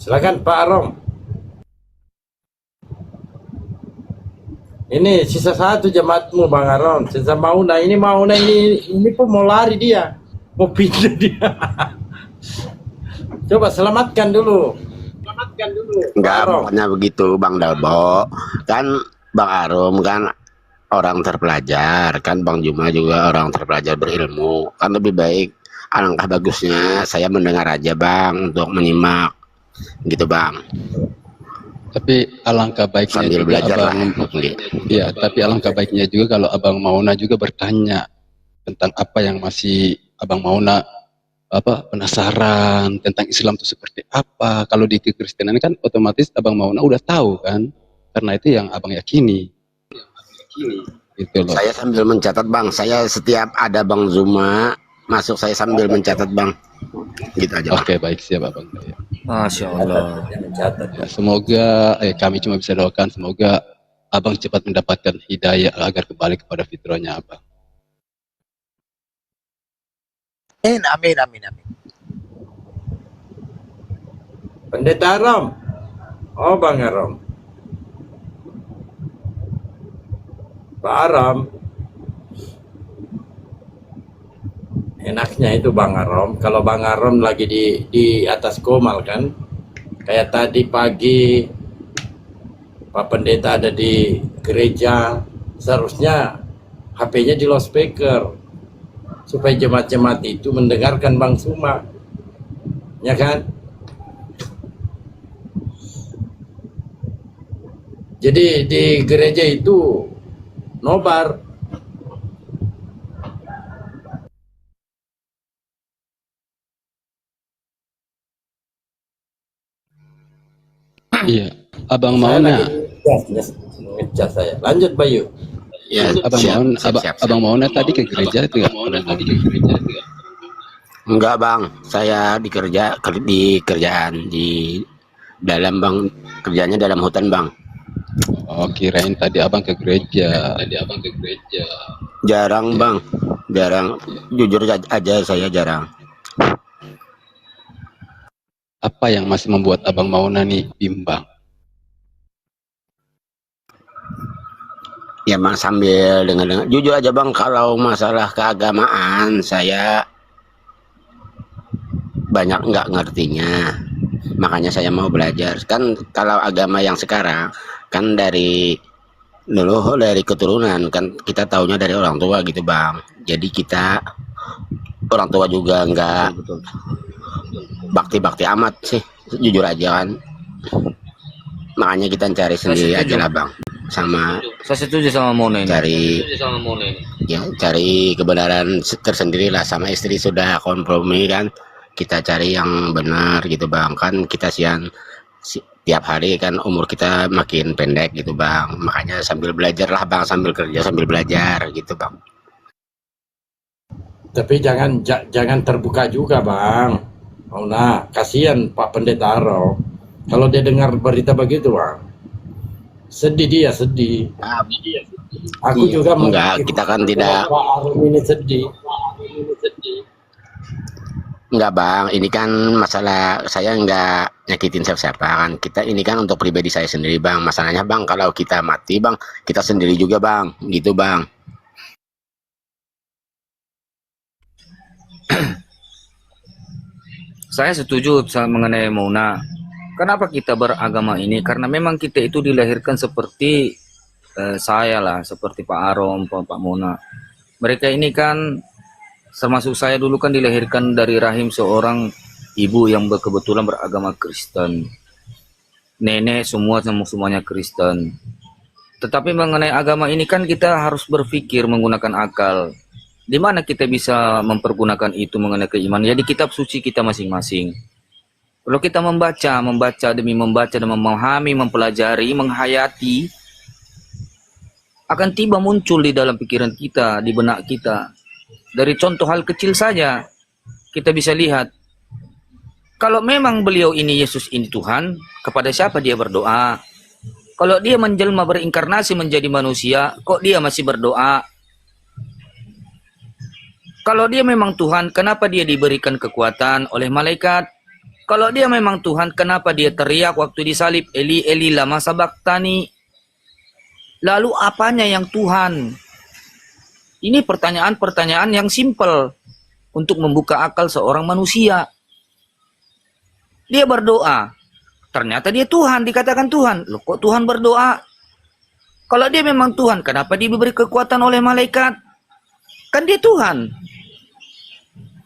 Silakan Pak Arong. Ini sisa satu jemaatmu Bang Aron. Sisa Mauna ini pun mau lari dia, mau pindah dia. Coba selamatkan dulu. Enggak, Arum. pokoknya begitu, Bang Dalbo. Kan Bang Arum kan orang terpelajar, kan Bang Juma juga orang terpelajar berilmu. Kan lebih baik, alangkah bagusnya saya mendengar aja, Bang, untuk menyimak. Gitu, Bang. Tapi alangkah baiknya Sambil juga belajar lah. Abang, iya, tapi alangkah baiknya juga kalau Abang Mauna juga bertanya tentang apa yang masih Abang Mauna penasaran tentang Islam itu seperti apa. Kalau di kekristenan kan otomatis Abang Mauna udah tahu kan, karena itu yang Abang yakini. Gitu loh. Saya sambil mencatat, Bang. Saya setiap ada Bang Zuma masuk, saya sambil mencatat, Bang. Gitu aja, Bang. Oke, baik, siap Abang. Ya. Masya Allah. Ya, semoga kami cuma bisa doakan semoga Abang cepat mendapatkan hidayah agar kembali kepada fitrahnya Abang. Amin. Pendeta Arom. Oh Bang Arom. Pak Arom. Enaknya itu Bang Arom, kalau Bang Arom lagi di atas komal kan, kayak tadi pagi Pak Pendeta ada di gereja, seharusnya HP-nya di loudspeaker supaya jemaat-jemaat itu mendengarkan Bang Suma, ya kan? Jadi di gereja itu nobar. Iya, Abang Saya Mauna. lagi ngecas saya. Lanjut Bayu. Ya, Abang Mauna tadi ke gereja itu ya? Enggak bang, saya di kerjaan di dalam bang, kerjanya dalam hutan bang. Oh, kirain tadi abang ke gereja. Jarang bang, jarang. Jujur aja saya jarang. Apa yang masih membuat Abang Mauna nih bimbang? Ya bang, sambil dengar-dengar. Jujur aja bang, kalau masalah keagamaan saya banyak nggak ngertinya. Makanya saya mau belajar. Kan kalau agama yang sekarang kan dari dulu dari keturunan, kan kita taunya dari orang tua gitu bang. Jadi kita orang tua juga nggak bakti-bakti amat sih, jujur aja kan. Makanya kita cari sendiri aja lah bang, sama Saya setuju sama Mona ini. cari kebenaran tersendiri lah. Sama istri sudah kompromi kan, kita cari yang benar gitu bang. Kan kita tiap hari kan umur kita makin pendek gitu bang. Makanya sambil belajar lah bang, sambil kerja sambil belajar gitu bang. Tapi jangan terbuka juga bang. Mauna, kasihan Pak Pendeta Arom. Kalau dia dengar berita begitu bang, sedih dia, sedih. Aku Iya, juga enggak, kita kan tidak. Pak Arom ini sedih. Enggak bang, ini kan masalah saya enggak nyakitin siapa-siapa kan. Kita ini kan untuk pribadi saya sendiri bang. Masalahnya bang, kalau kita mati bang, kita sendiri juga bang, gitu bang. Saya setuju mengenai Mona. Kenapa kita beragama ini? Karena memang kita itu dilahirkan seperti saya lah, seperti Pak Arom, Pak Mona. Mereka ini kan, termasuk saya dulu kan dilahirkan dari rahim seorang ibu yang kebetulan beragama Kristen. Nenek semuanya Kristen. Tetapi mengenai agama ini kan kita harus berpikir menggunakan akal. Di mana kita bisa mempergunakan itu mengenai keimanan? Ya di kitab suci kita masing-masing. Kalau kita membaca demi membaca dan memahami, mempelajari, menghayati, akan tiba muncul di dalam pikiran kita, di benak kita. Dari contoh hal kecil saja, kita bisa lihat. Kalau memang beliau ini Yesus ini Tuhan, kepada siapa dia berdoa? Kalau dia menjelma berinkarnasi menjadi manusia, kok dia masih berdoa? Kalau dia memang Tuhan, kenapa dia diberikan kekuatan oleh malaikat? Kalau dia memang Tuhan, kenapa dia teriak waktu disalib, Eli, Eli, lama sabaktani? Lalu apanya yang Tuhan? Ini pertanyaan-pertanyaan yang simpel untuk membuka akal seorang manusia. Dia berdoa, ternyata dia Tuhan, dikatakan Tuhan. Loh kok Tuhan berdoa? Kalau dia memang Tuhan, kenapa dia diberi kekuatan oleh malaikat? Kan dia Tuhan.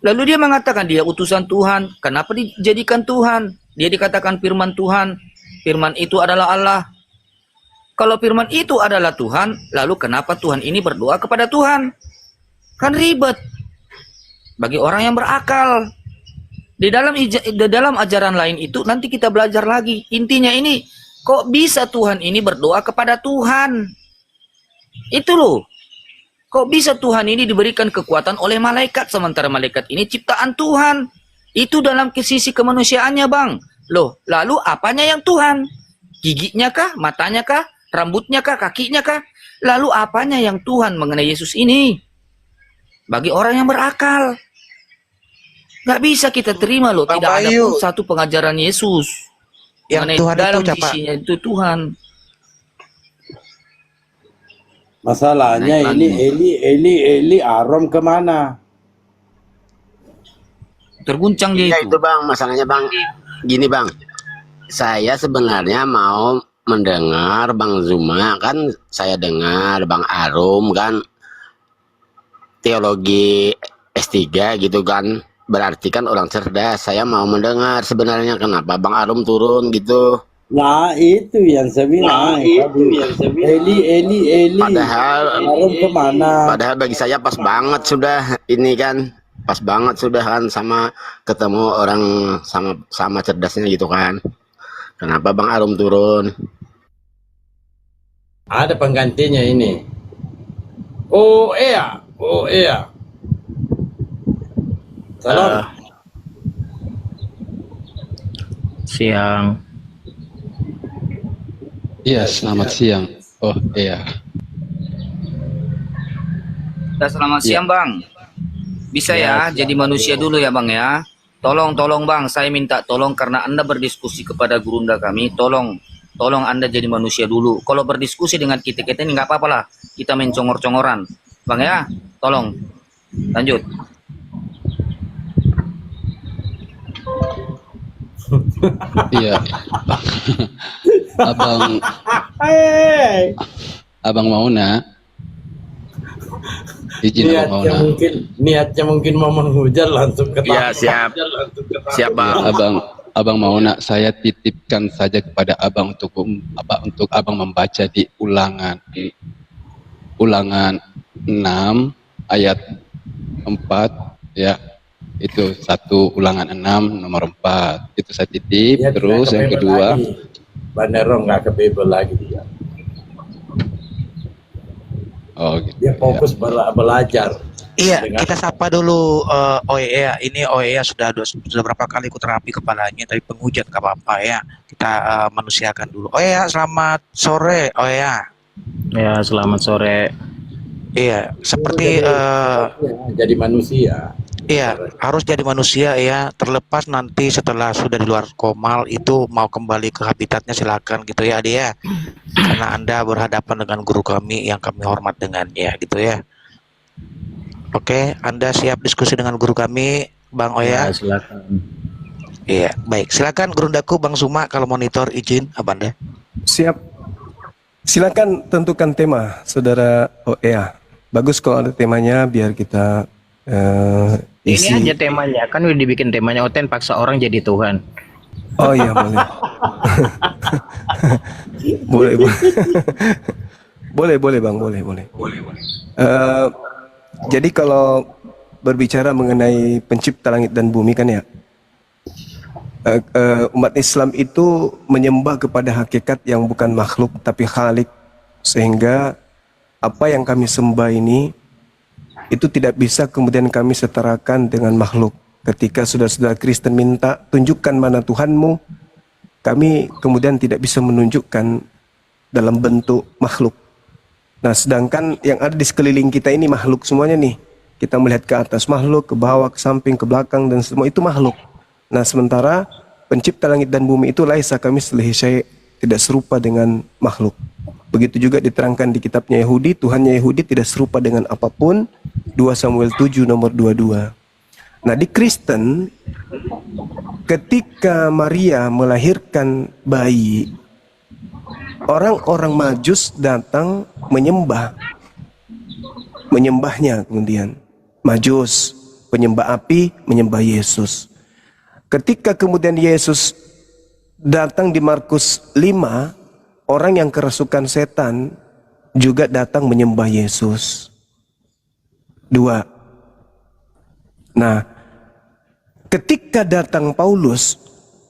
Lalu dia mengatakan dia utusan Tuhan. Kenapa dijadikan Tuhan? Dia dikatakan firman Tuhan. Firman itu adalah Allah. Kalau firman itu adalah Tuhan, lalu kenapa Tuhan ini berdoa kepada Tuhan? Kan ribet. Bagi orang yang berakal. Di dalam ajaran lain itu nanti kita belajar lagi. Intinya ini, kok bisa Tuhan ini berdoa kepada Tuhan? Itu loh. Kok bisa Tuhan ini diberikan kekuatan oleh malaikat, sementara malaikat ini ciptaan Tuhan? Itu dalam sisi kemanusiaannya bang. Loh, lalu apanya yang Tuhan? Giginya kah? Matanya kah? Rambutnya kah? Kakinya kah? Lalu apanya yang Tuhan mengenai Yesus ini? Bagi orang yang berakal. Gak bisa kita terima loh. Bang Tidak ada Bayu, pun satu pengajaran Yesus. yang Mengenai Tuhan dalam itu siapa? sisinya itu Tuhan. Masalahnya Naik ini Eli Arom kemana? Terguncang dia Iya itu. itu bang, masalahnya bang, gini bang, saya sebenarnya mau mendengar Bang Zuma, kan saya dengar Bang Arum kan teologi S3 gitu kan, berarti kan orang cerdas. Saya mau mendengar sebenarnya kenapa Bang Arum turun gitu. Nah itu yang saya bilang. Eli Padahal Arom kemana? Padahal bagi saya pas banget sudah ini kan, pas banget sudah kan sama ketemu orang sama cerdasnya gitu kan. Kenapa Bang Arum turun? Ada penggantinya ini. Oh iya, oh iya. Salam. Siang. Iya, selamat siang. Oh iya. Selamat siang Bang. Bisa ya, jadi manusia dulu ya Bang ya. Tolong Bang, saya minta tolong karena Anda berdiskusi kepada gurunda kami. Tolong Anda jadi manusia dulu. Kalau berdiskusi dengan kita ini nggak apa-apa lah. Kita main congor-congoran. Bang ya, tolong. Lanjut. Iya. Abang Mauna. Izin Abang Mauna. Niatnya mungkin mau menghujat langsung ke Ya, siap. Siap, Bang. Abang Mauna, saya titipkan saja kepada Abang untuk Abang membaca di Ulangan 6 ayat 4 ya. Itu 1 Ulangan 6 nomor 4. Itu saya titip. Dia terus yang kedua Bandero nggak kebebel lagi dia. Oh gitu. Dia fokus belajar. Iya, kita sapa dulu OEA. Ini OEA sudah berapa kali ikut terapi kepalanya, tapi penghujat nggak apa-apa ya. Kita manusiakan dulu. OEA, selamat sore OEA. Ya, selamat sore. Iya, seperti Jadi manusia. iya, harus jadi manusia ya. Terlepas nanti setelah sudah di luar komal itu mau kembali ke habitatnya silakan gitu ya, Adi ya. Karena Anda berhadapan dengan guru kami yang kami hormat dengannya gitu ya. Oke, Anda siap diskusi dengan guru kami, Bang Oya? Ya, silakan. Iya, baik. Silakan Gerundaku Bang Suma kalau monitor izin Abanda. Siap. Silakan tentukan tema, Saudara OEA. Bagus kalau ada temanya biar kita isi. Ini aja temanya, kan udah dibikin temanya Oten paksa orang jadi Tuhan. Oh iya, boleh. boleh Bang, boleh. Jadi kalau berbicara mengenai pencipta langit dan bumi kan ya, umat Islam itu menyembah kepada hakikat yang bukan makhluk tapi Khalik, sehingga apa yang kami sembah ini itu tidak bisa kemudian kami setarakan dengan makhluk. Ketika saudara-saudara Kristen minta tunjukkan mana Tuhanmu, kami kemudian tidak bisa menunjukkan dalam bentuk makhluk. Nah, sedangkan yang ada di sekeliling kita ini makhluk semuanya nih. Kita melihat ke atas makhluk, ke bawah, ke samping, ke belakang, dan semua itu makhluk. Nah, sementara pencipta langit dan bumi itu laisa kamitslihi syai', tidak serupa dengan makhluk. Begitu juga diterangkan di kitabnya Yahudi, Tuhannya Yahudi tidak serupa dengan apapun. 2 Samuel 7 nomor 22. Nah, di Kristen, ketika Maria melahirkan bayi, orang-orang Majus datang menyembahnya kemudian. Majus, penyembah api, menyembah Yesus. Ketika kemudian Yesus datang di Markus 5, orang yang kerasukan setan juga datang menyembah Yesus. 2. Nah, ketika datang Paulus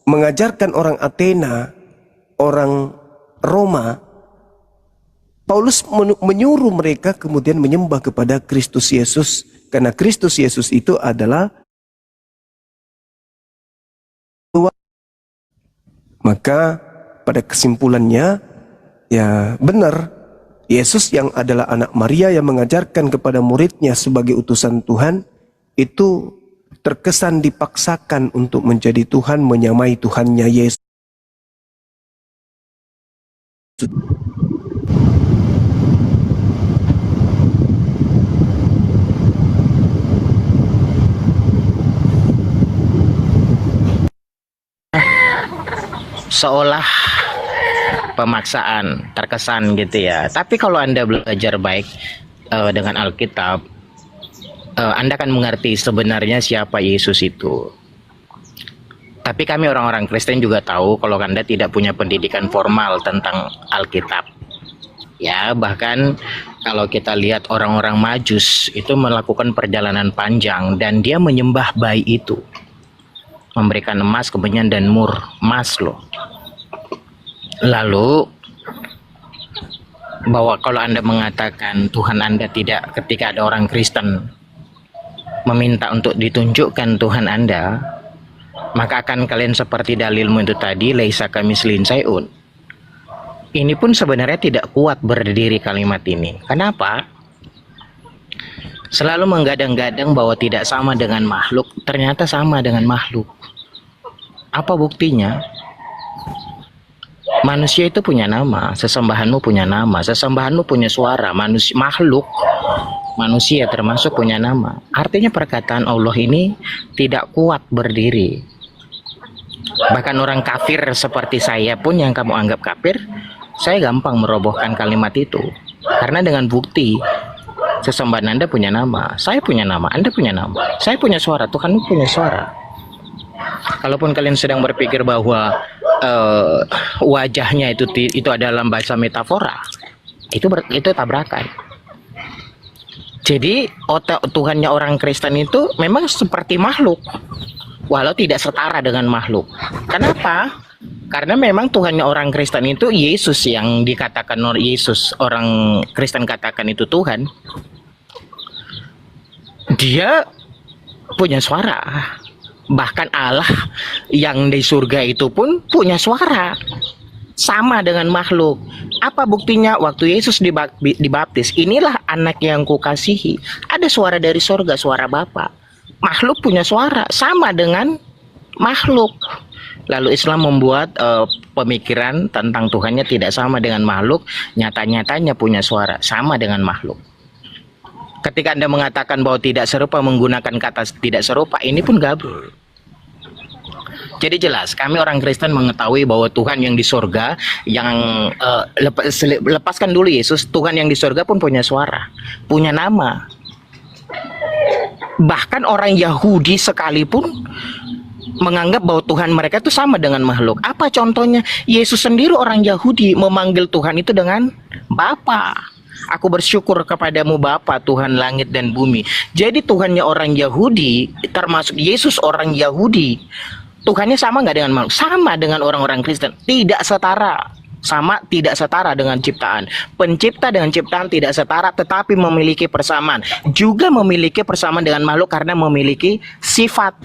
mengajarkan orang Athena, orang Roma, Paulus menyuruh mereka kemudian menyembah kepada Kristus Yesus, karena Kristus Yesus itu adalah, maka pada kesimpulannya ya benar, Yesus yang adalah anak Maria yang mengajarkan kepada muridnya sebagai utusan Tuhan itu terkesan dipaksakan untuk menjadi Tuhan, menyamai Tuhannya Yesus. Seolah pemaksaan, terkesan gitu ya. Tapi kalau Anda belajar baik dengan Alkitab, Anda akan mengerti sebenarnya siapa Yesus itu. Tapi kami orang-orang Kristen juga tahu kalau Anda tidak punya pendidikan formal tentang Alkitab. Ya, bahkan kalau kita lihat orang-orang Majus itu melakukan perjalanan panjang dan dia menyembah bayi itu. Memberikan emas, kemenyan, dan mur. Emas loh. Lalu bahwa kalau Anda mengatakan Tuhan Anda tidak, ketika ada orang Kristen meminta untuk ditunjukkan Tuhan Anda, maka akan kalian seperti dalilmu itu tadi, laisa kamislin syai'un. Ini pun sebenarnya tidak kuat berdiri kalimat ini. Kenapa? Selalu menggadang-gadang bahwa tidak sama dengan makhluk, ternyata sama dengan makhluk. Apa buktinya? Manusia itu punya nama, sesembahanmu punya nama, sesembahanmu punya suara, manusia termasuk punya nama. Artinya perkataan Allah ini tidak kuat berdiri. Bahkan orang kafir seperti saya pun yang kamu anggap kafir, saya gampang merobohkan kalimat itu. Karena dengan bukti, sesembahan Anda punya nama, saya punya nama, Anda punya nama, saya punya suara, Tuhanmu punya suara. Kalaupun kalian sedang berpikir bahwa wajahnya itu adalah bahasa metafora, itu tabrakan. Jadi otak Tuhannya orang Kristen itu memang seperti makhluk, walau tidak setara dengan makhluk. Kenapa? Karena memang Tuhannya orang Kristen itu Yesus, yang dikatakan Yesus orang Kristen katakan itu Tuhan. Dia punya suara. Bahkan Allah yang di surga itu pun punya suara, sama dengan makhluk. Apa buktinya? Waktu Yesus dibaptis, inilah anak yang kukasihi, ada suara dari surga, suara Bapa. Makhluk punya suara, sama dengan makhluk. Lalu Islam membuat pemikiran tentang Tuhannya tidak sama dengan makhluk, nyata-nyatanya punya suara, sama dengan makhluk. Ketika Anda mengatakan bahwa tidak serupa, menggunakan kata tidak serupa, ini pun gabung. Jadi jelas, kami orang Kristen mengetahui bahwa Tuhan yang di surga, yang lepaskan dulu Yesus, Tuhan yang di surga pun punya suara, punya nama. Bahkan orang Yahudi sekalipun menganggap bahwa Tuhan mereka itu sama dengan makhluk. Apa contohnya? Yesus sendiri orang Yahudi memanggil Tuhan itu dengan Bapa. Aku bersyukur kepadamu Bapa, Tuhan langit dan bumi. Jadi Tuhannya orang Yahudi, termasuk Yesus orang Yahudi, Tuhannya sama nggak dengan makhluk? Sama dengan orang-orang Kristen. Tidak setara. Sama, tidak setara dengan ciptaan. Pencipta dengan ciptaan tidak setara, tetapi memiliki persamaan. Juga memiliki persamaan dengan makhluk karena memiliki sifat.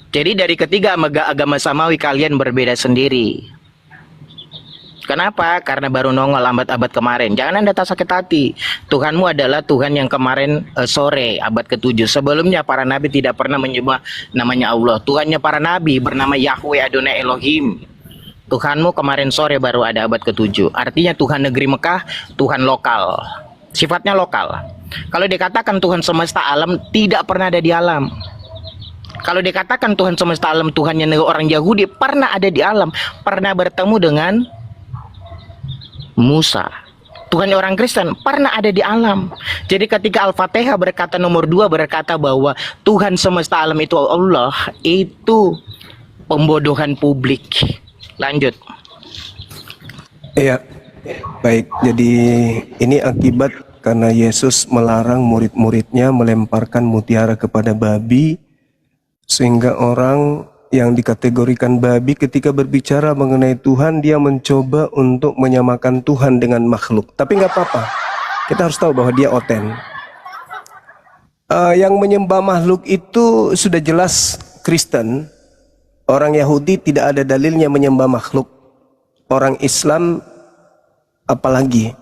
Jadi dari ketiga agama samawi kalian berbeda sendiri. Kenapa? Karena baru nongol abad kemarin. Jangan Anda tak sakit hati. Tuhanmu adalah Tuhan yang kemarin sore abad ke-7. Sebelumnya para nabi tidak pernah menyembah namanya Allah. Tuhannya para nabi bernama Yahweh Adonai Elohim. Tuhanmu kemarin sore baru ada abad ke-7. Artinya Tuhan negeri Mekah, Tuhan lokal. Sifatnya lokal. Kalau dikatakan Tuhan semesta alam, tidak pernah ada di alam. Kalau dikatakan Tuhan semesta alam, Tuhannya orang Yahudi, pernah ada di alam. Pernah bertemu dengan Musa. Tuhan orang Kristen pernah ada di alam. Jadi ketika Al-Fatihah berkata nomor 2 berkata bahwa Tuhan semesta alam itu Allah, itu pembodohan publik. Lanjut. Iya, baik. Jadi ini akibat karena Yesus melarang murid-muridnya melemparkan mutiara kepada babi, sehingga orang yang dikategorikan babi ketika berbicara mengenai Tuhan, dia mencoba untuk menyamakan Tuhan dengan makhluk. Tapi nggak apa-apa, kita harus tahu bahwa dia oten. Yang menyembah makhluk itu sudah jelas Kristen. Orang Yahudi tidak ada dalilnya menyembah makhluk. Orang Islam apalagi.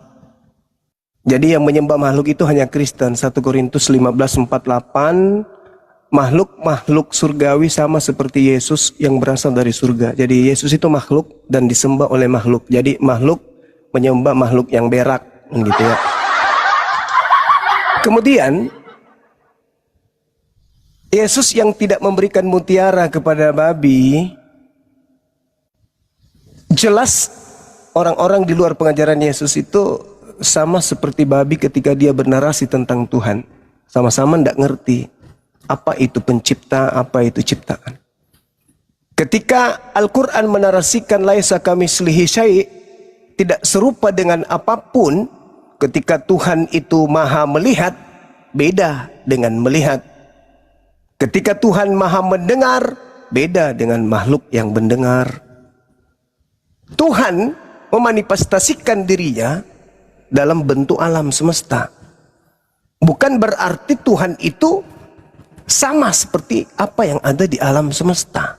Jadi yang menyembah makhluk itu hanya Kristen. 1 Korintus 15:48. Makhluk surgawi sama seperti Yesus yang berasal dari surga. Jadi Yesus itu makhluk dan disembah oleh makhluk. Jadi makhluk menyembah makhluk yang berak, gitu ya. Kemudian Yesus yang tidak memberikan mutiara kepada babi, jelas orang-orang di luar pengajaran Yesus itu sama seperti babi ketika dia bernarasi tentang Tuhan. Sama-sama tidak ngerti apa itu pencipta, apa itu ciptaan. Ketika Al-Quran menarasikan laisa kamitslihi syai', tidak serupa dengan apapun, ketika Tuhan itu maha melihat, beda dengan melihat. Ketika Tuhan maha mendengar, beda dengan makhluk yang mendengar. Tuhan memanifestasikan dirinya dalam bentuk alam semesta. Bukan berarti Tuhan itu sama seperti apa yang ada di alam semesta.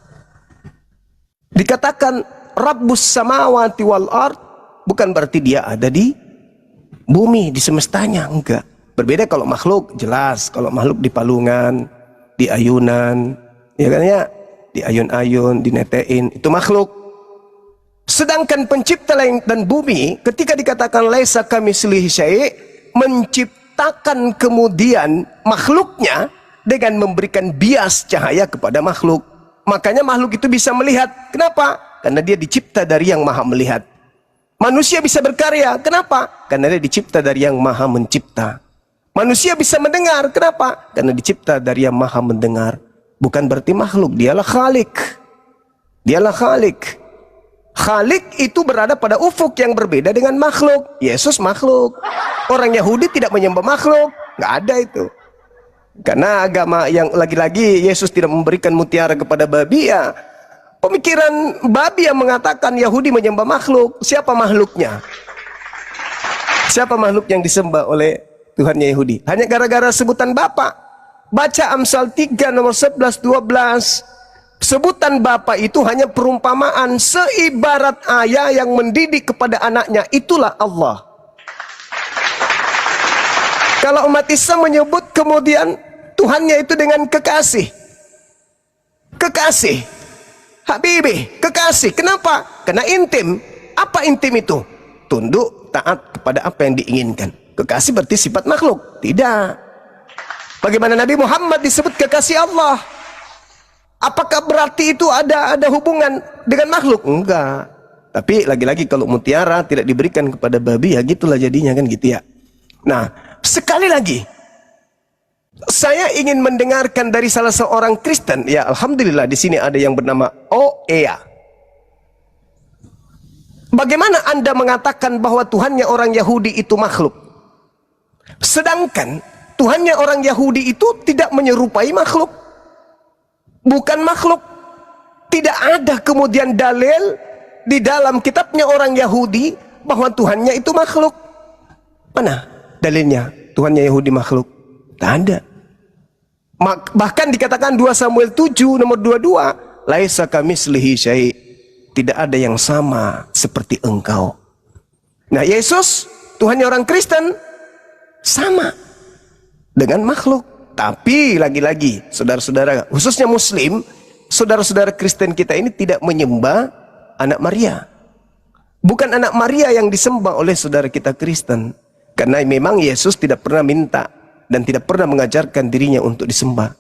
Dikatakan Rabbus samawati wal ard, bukan berarti dia ada di bumi, di semestanya, enggak. Berbeda kalau makhluk, jelas. Kalau makhluk di palungan, di ayunan, ya kan ya, di ayun-ayun, di netein, itu makhluk. Sedangkan pencipta langit dan bumi, ketika dikatakan laisa kamitslihi syai', menciptakan kemudian makhluknya dengan memberikan bias cahaya kepada makhluk. Makanya makhluk itu bisa melihat. Kenapa? Karena dia dicipta dari yang maha melihat. Manusia bisa berkarya. Kenapa? Karena dia dicipta dari yang maha mencipta. Manusia bisa mendengar. Kenapa? Karena dicipta dari yang maha mendengar. Bukan berarti makhluk. Dialah Khalik. Dialah Khalik. Khalik itu berada pada ufuk yang berbeda dengan makhluk. Yesus makhluk. Orang Yahudi tidak menyembah makhluk. Nggak ada itu. Karena agama yang lagi-lagi Yesus tidak memberikan mutiara kepada babi, ya pemikiran babi yang mengatakan Yahudi menyembah makhluk. Siapa makhluknya? Siapa makhluk yang disembah oleh Tuhannya Yahudi? Hanya gara-gara sebutan Bapa. Baca Amsal 3 nomor 11-12. Sebutan Bapa itu hanya perumpamaan, seibarat ayah yang mendidik kepada anaknya. Itulah Allah. Kalau umat Islam menyebut kemudian Tuhannya itu dengan kekasih. Kekasih. Habibi, kekasih. Kenapa? Karena intim. Apa intim itu? Tunduk, taat kepada apa yang diinginkan. Kekasih berarti sifat makhluk? Tidak. Bagaimana Nabi Muhammad disebut kekasih Allah? Apakah berarti itu ada hubungan dengan makhluk? Enggak. Tapi lagi-lagi kalau mutiara tidak diberikan kepada babi, ya gitulah jadinya, kan gitu ya. Nah, sekali lagi, saya ingin mendengarkan dari salah seorang Kristen. Ya, alhamdulillah di sini ada yang bernama Oea. Bagaimana Anda mengatakan bahwa Tuhannya orang Yahudi itu makhluk? Sedangkan Tuhannya orang Yahudi itu tidak menyerupai makhluk. Bukan makhluk. Tidak ada kemudian dalil di dalam kitabnya orang Yahudi bahwa Tuhannya itu makhluk. Mana dalilnya Tuhannya Yahudi makhluk? Tak ada. Bahkan dikatakan 2 Samuel 7 nomor 22, laisa kamitslihi syai', tidak ada yang sama seperti engkau. Nah, Yesus, Tuhannya orang Kristen, sama dengan makhluk. Tapi lagi-lagi, saudara-saudara, khususnya Muslim, saudara-saudara Kristen kita ini tidak menyembah anak Maria. Bukan anak Maria yang disembah oleh saudara kita Kristen. Karena memang Yesus tidak pernah minta dan tidak pernah mengajarkan dirinya untuk disembah.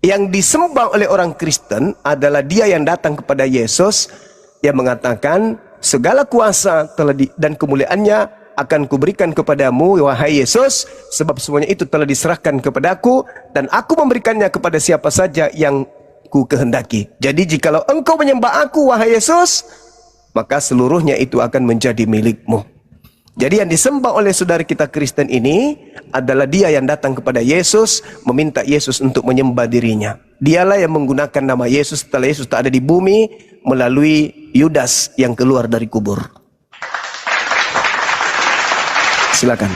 Yang disembah oleh orang Kristen adalah dia yang datang kepada Yesus yang mengatakan segala kuasa dan kemuliaannya akan kuberikan kepadamu wahai Yesus, sebab semuanya itu telah diserahkan kepadaku dan aku memberikannya kepada siapa saja yang ku kehendaki. Jadi jikalau engkau menyembah aku wahai Yesus, maka seluruhnya itu akan menjadi milikmu. Jadi yang disembah oleh saudara kita Kristen ini adalah dia yang datang kepada Yesus, meminta Yesus untuk menyembah dirinya. Dialah yang menggunakan nama Yesus setelah Yesus tak ada di bumi melalui Yudas yang keluar dari kubur. Silakan.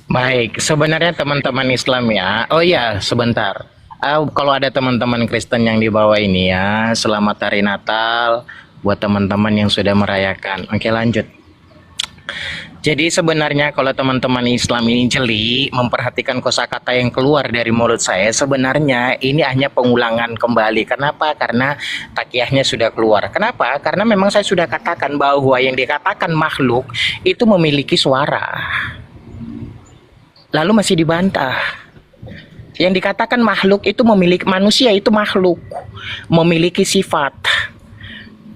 Baik, sebenarnya teman-teman Islam ya. Oh ya, sebentar. Kalau ada teman-teman Kristen yang di bawah ini ya, selamat hari Natal buat teman-teman yang sudah merayakan. Oke, lanjut. Jadi sebenarnya kalau teman-teman Islam ini jeli memperhatikan kosakata yang keluar dari mulut saya, sebenarnya ini hanya pengulangan kembali. Kenapa? Karena takiyahnya sudah keluar. Kenapa? Karena memang saya sudah katakan bahwa yang dikatakan makhluk itu memiliki suara. Lalu masih dibantah. Yang dikatakan makhluk itu memiliki, manusia itu makhluk, memiliki sifat.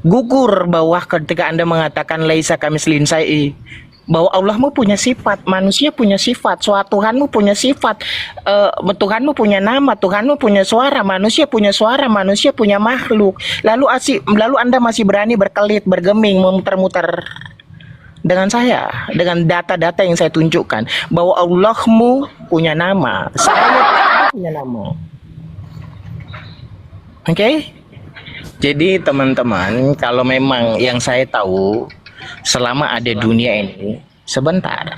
Gugur bahwa ketika Anda mengatakan laisa kamitslihi syai', bahwa Allahmu punya sifat, manusia punya sifat, Tuhanmu punya sifat, Tuhanmu punya nama, Tuhanmu punya suara, manusia punya makhluk. Lalu Anda masih berani berkelit, bergeming, memutar-mutar dengan saya, dengan data-data yang saya tunjukkan bahwa Allahmu punya nama, saya punya nama. Oke? Jadi teman-teman, kalau memang yang saya tahu selama ada dunia ini, sebentar,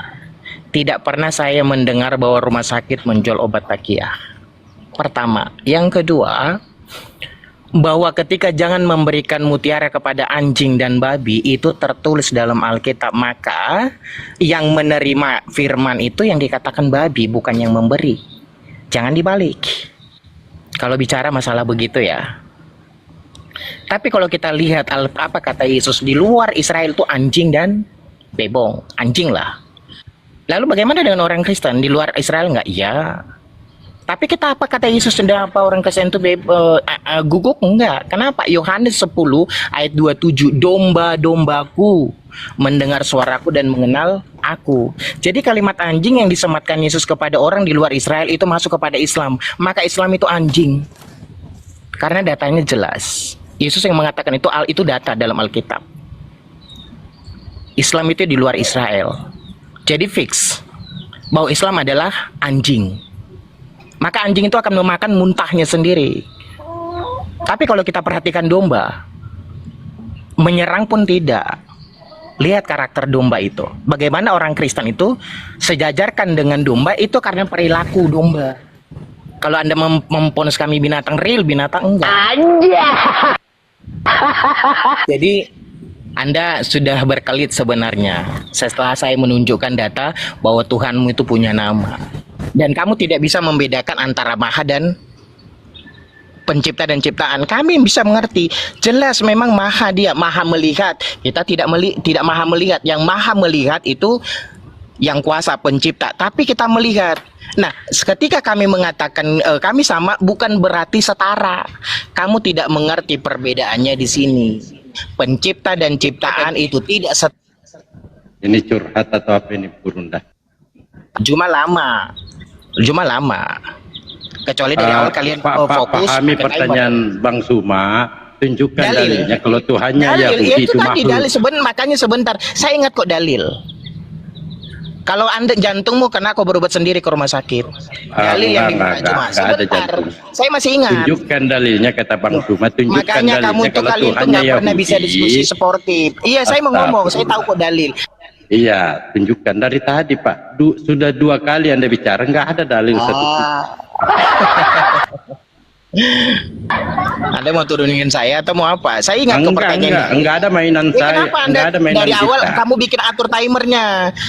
tidak pernah saya mendengar bahwa rumah sakit menjual obat takiyah. Pertama, yang kedua, bahwa ketika jangan memberikan mutiara kepada anjing dan babi itu tertulis dalam Alkitab, maka yang menerima firman itu yang dikatakan babi, bukan yang memberi. Jangan dibalik. Kalau bicara masalah begitu ya. Tapi kalau kita lihat apa kata Yesus, di luar Israel itu anjing dan bebong, anjing lah. Lalu bagaimana dengan orang Kristen di luar Israel? Enggak, iya. Tapi kita apa kata Yesus, sudah apa orang Kristen itu guguk? Enggak. Kenapa? Yohanes 10 ayat 27, domba-dombaku mendengar suaraku dan mengenal aku. Jadi kalimat anjing yang disematkan Yesus kepada orang di luar Israel itu masuk kepada Islam. Maka Islam itu anjing. Karena datanya jelas. Yesus yang mengatakan itu data dalam Alkitab. Islam itu di luar Israel. Jadi fix bahwa Islam adalah anjing. Maka anjing itu akan memakan muntahnya sendiri. Tapi kalau kita perhatikan domba, menyerang pun tidak. Lihat karakter domba itu. Bagaimana orang Kristen itu sejajarkan dengan domba itu karena perilaku domba. Kalau Anda memponis kami binatang real, binatang enggak. Jadi Anda sudah berkelit sebenarnya setelah saya menunjukkan data bahwa Tuhanmu itu punya nama. Dan kamu tidak bisa membedakan antara maha dan pencipta dan ciptaan. Kami bisa mengerti. Jelas memang maha, dia maha melihat. Kita tidak maha melihat. Yang maha melihat itu yang kuasa pencipta. Tapi kita melihat. Nah, ketika kami mengatakan kami sama, bukan berarti setara. Kamu tidak mengerti perbedaannya di sini. Pencipta dan ciptaan itu tidak setara. Ini curhat atau apa ini, Burunda? Cuma lama. Kecuali dari awal kalian fokus. Pahami pertanyaan Bang Suma. Tunjukkan dalilnya kalau Tuhannya Yahudi itu tadi makhluk. dalil makanya sebentar. Saya ingat kok dalil. Kalau Anda jantungmu kena, kau berobat sendiri ke rumah sakit. Dalil yang diminta cuma sebentar. Saya masih ingat. Tunjukkan dalilnya kata Bang Suma. Tunjukkan Makanya dalilnya kamu tuh kalau kalian tuh Tuhannya nggak pernah bisa diskusi sportif. Iya, saya mau ngomong. Saya tahu kok dalil. Iya, tunjukkan dari tadi Pak. Sudah 2 kali Anda bicara, nggak ada dalil satu. Anda mau turunin saya atau mau apa? Saya ingat ke pertanyaan. Enggak ada mainan saya. Kenapa Anda Ada mainan dari awal kita. kamu bikin atur timernya?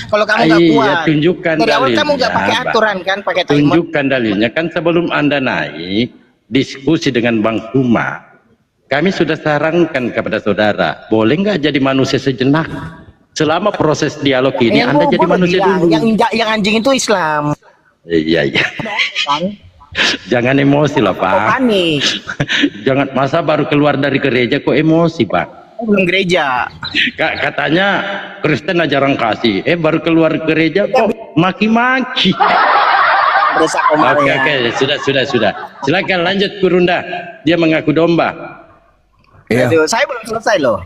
Kalau kamu nggak kuat, tunjukkan dari awal dalilnya, kamu nggak pakai Pak. aturan kan, pakai timer. Tunjukkan dalilnya kan sebelum Anda naik diskusi dengan Bang Suma. Kami sudah sarankan kepada saudara, boleh nggak jadi manusia sejenak? Selama proses dialog ini Anda jadi manusia dulu. Yang anjing itu Islam. Iya. Kan? Jangan emosi lah Pak. Panik. Jangan, masa baru keluar dari gereja kok emosi Pak. Belum gereja. Katanya Kristen jarang kasih. Baru keluar gereja kok maki-maki. Oke, sudah. Silakan lanjut Kurunda. Dia mengaku domba. Iya. Aduh, saya belum selesai loh.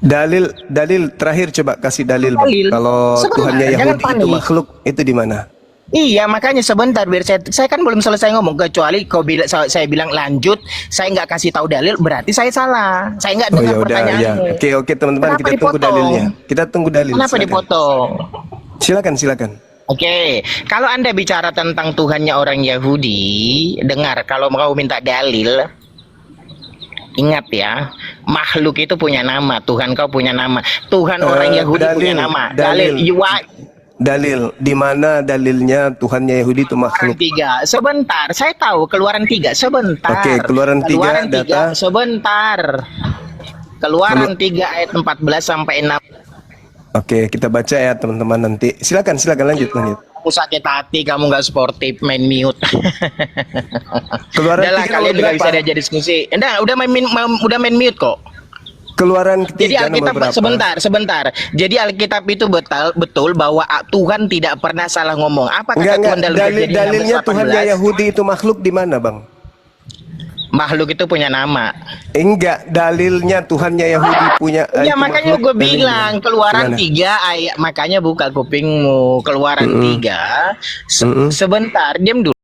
Dalil terakhir, coba kasih dalil, Bang. Kalau Sebentar, Tuhannya jangan Yahudi itu panik. makhluk, itu di mana? Iya, makanya sebentar biar saya kan belum selesai ngomong, kecuali saya bilang lanjut, saya nggak kasih tahu dalil, berarti saya salah. Saya nggak Oh dengar ya udah, pertanyaannya. ya. Oke teman-teman, Kenapa kita tunggu dipotong? dalilnya. Kita tunggu dalil. Kenapa silakan. dipotong? Silakan. Oke, kalau Anda bicara tentang Tuhannya orang Yahudi, dengar, kalau mau minta dalil, ingat ya, makhluk itu punya nama, Tuhan kau punya nama, Tuhan orang Yahudi punya nama. Dalil, di mana dalilnya Tuhannya Yahudi itu makhluk? Keluaran 3, sebentar, saya tahu Keluaran 3, sebentar. Oke, Keluaran 3 data. Sebentar. Keluaran 3 ayat 14 sampai 6. Oke, kita baca ya teman-teman nanti. Silakan lanjut. Kamu sakit hati, kamu nggak sportif, main mute. Keluaran Udah lah, 3 kalian juga berapa? bisa diajak diskusi. Udah main mute kok. Keluaran Jadi 3 Alkitab, nomor berapa? sebentar. Jadi Alkitab itu betul bahwa Tuhan tidak pernah salah ngomong. Apa kata Tuhan dalam Kejadian Dalilnya 16:18? Tuhannya Yahudi itu makhluk di mana, Bang? Makhluk itu punya nama. Enggak, dalilnya Tuhannya Yahudi punya. Ya itu makanya makhluk, gue bilang dalilnya. Keluaran Gimana? 3 ayat, makanya buka kupingmu. Keluaran 3 sebentar, diam dulu.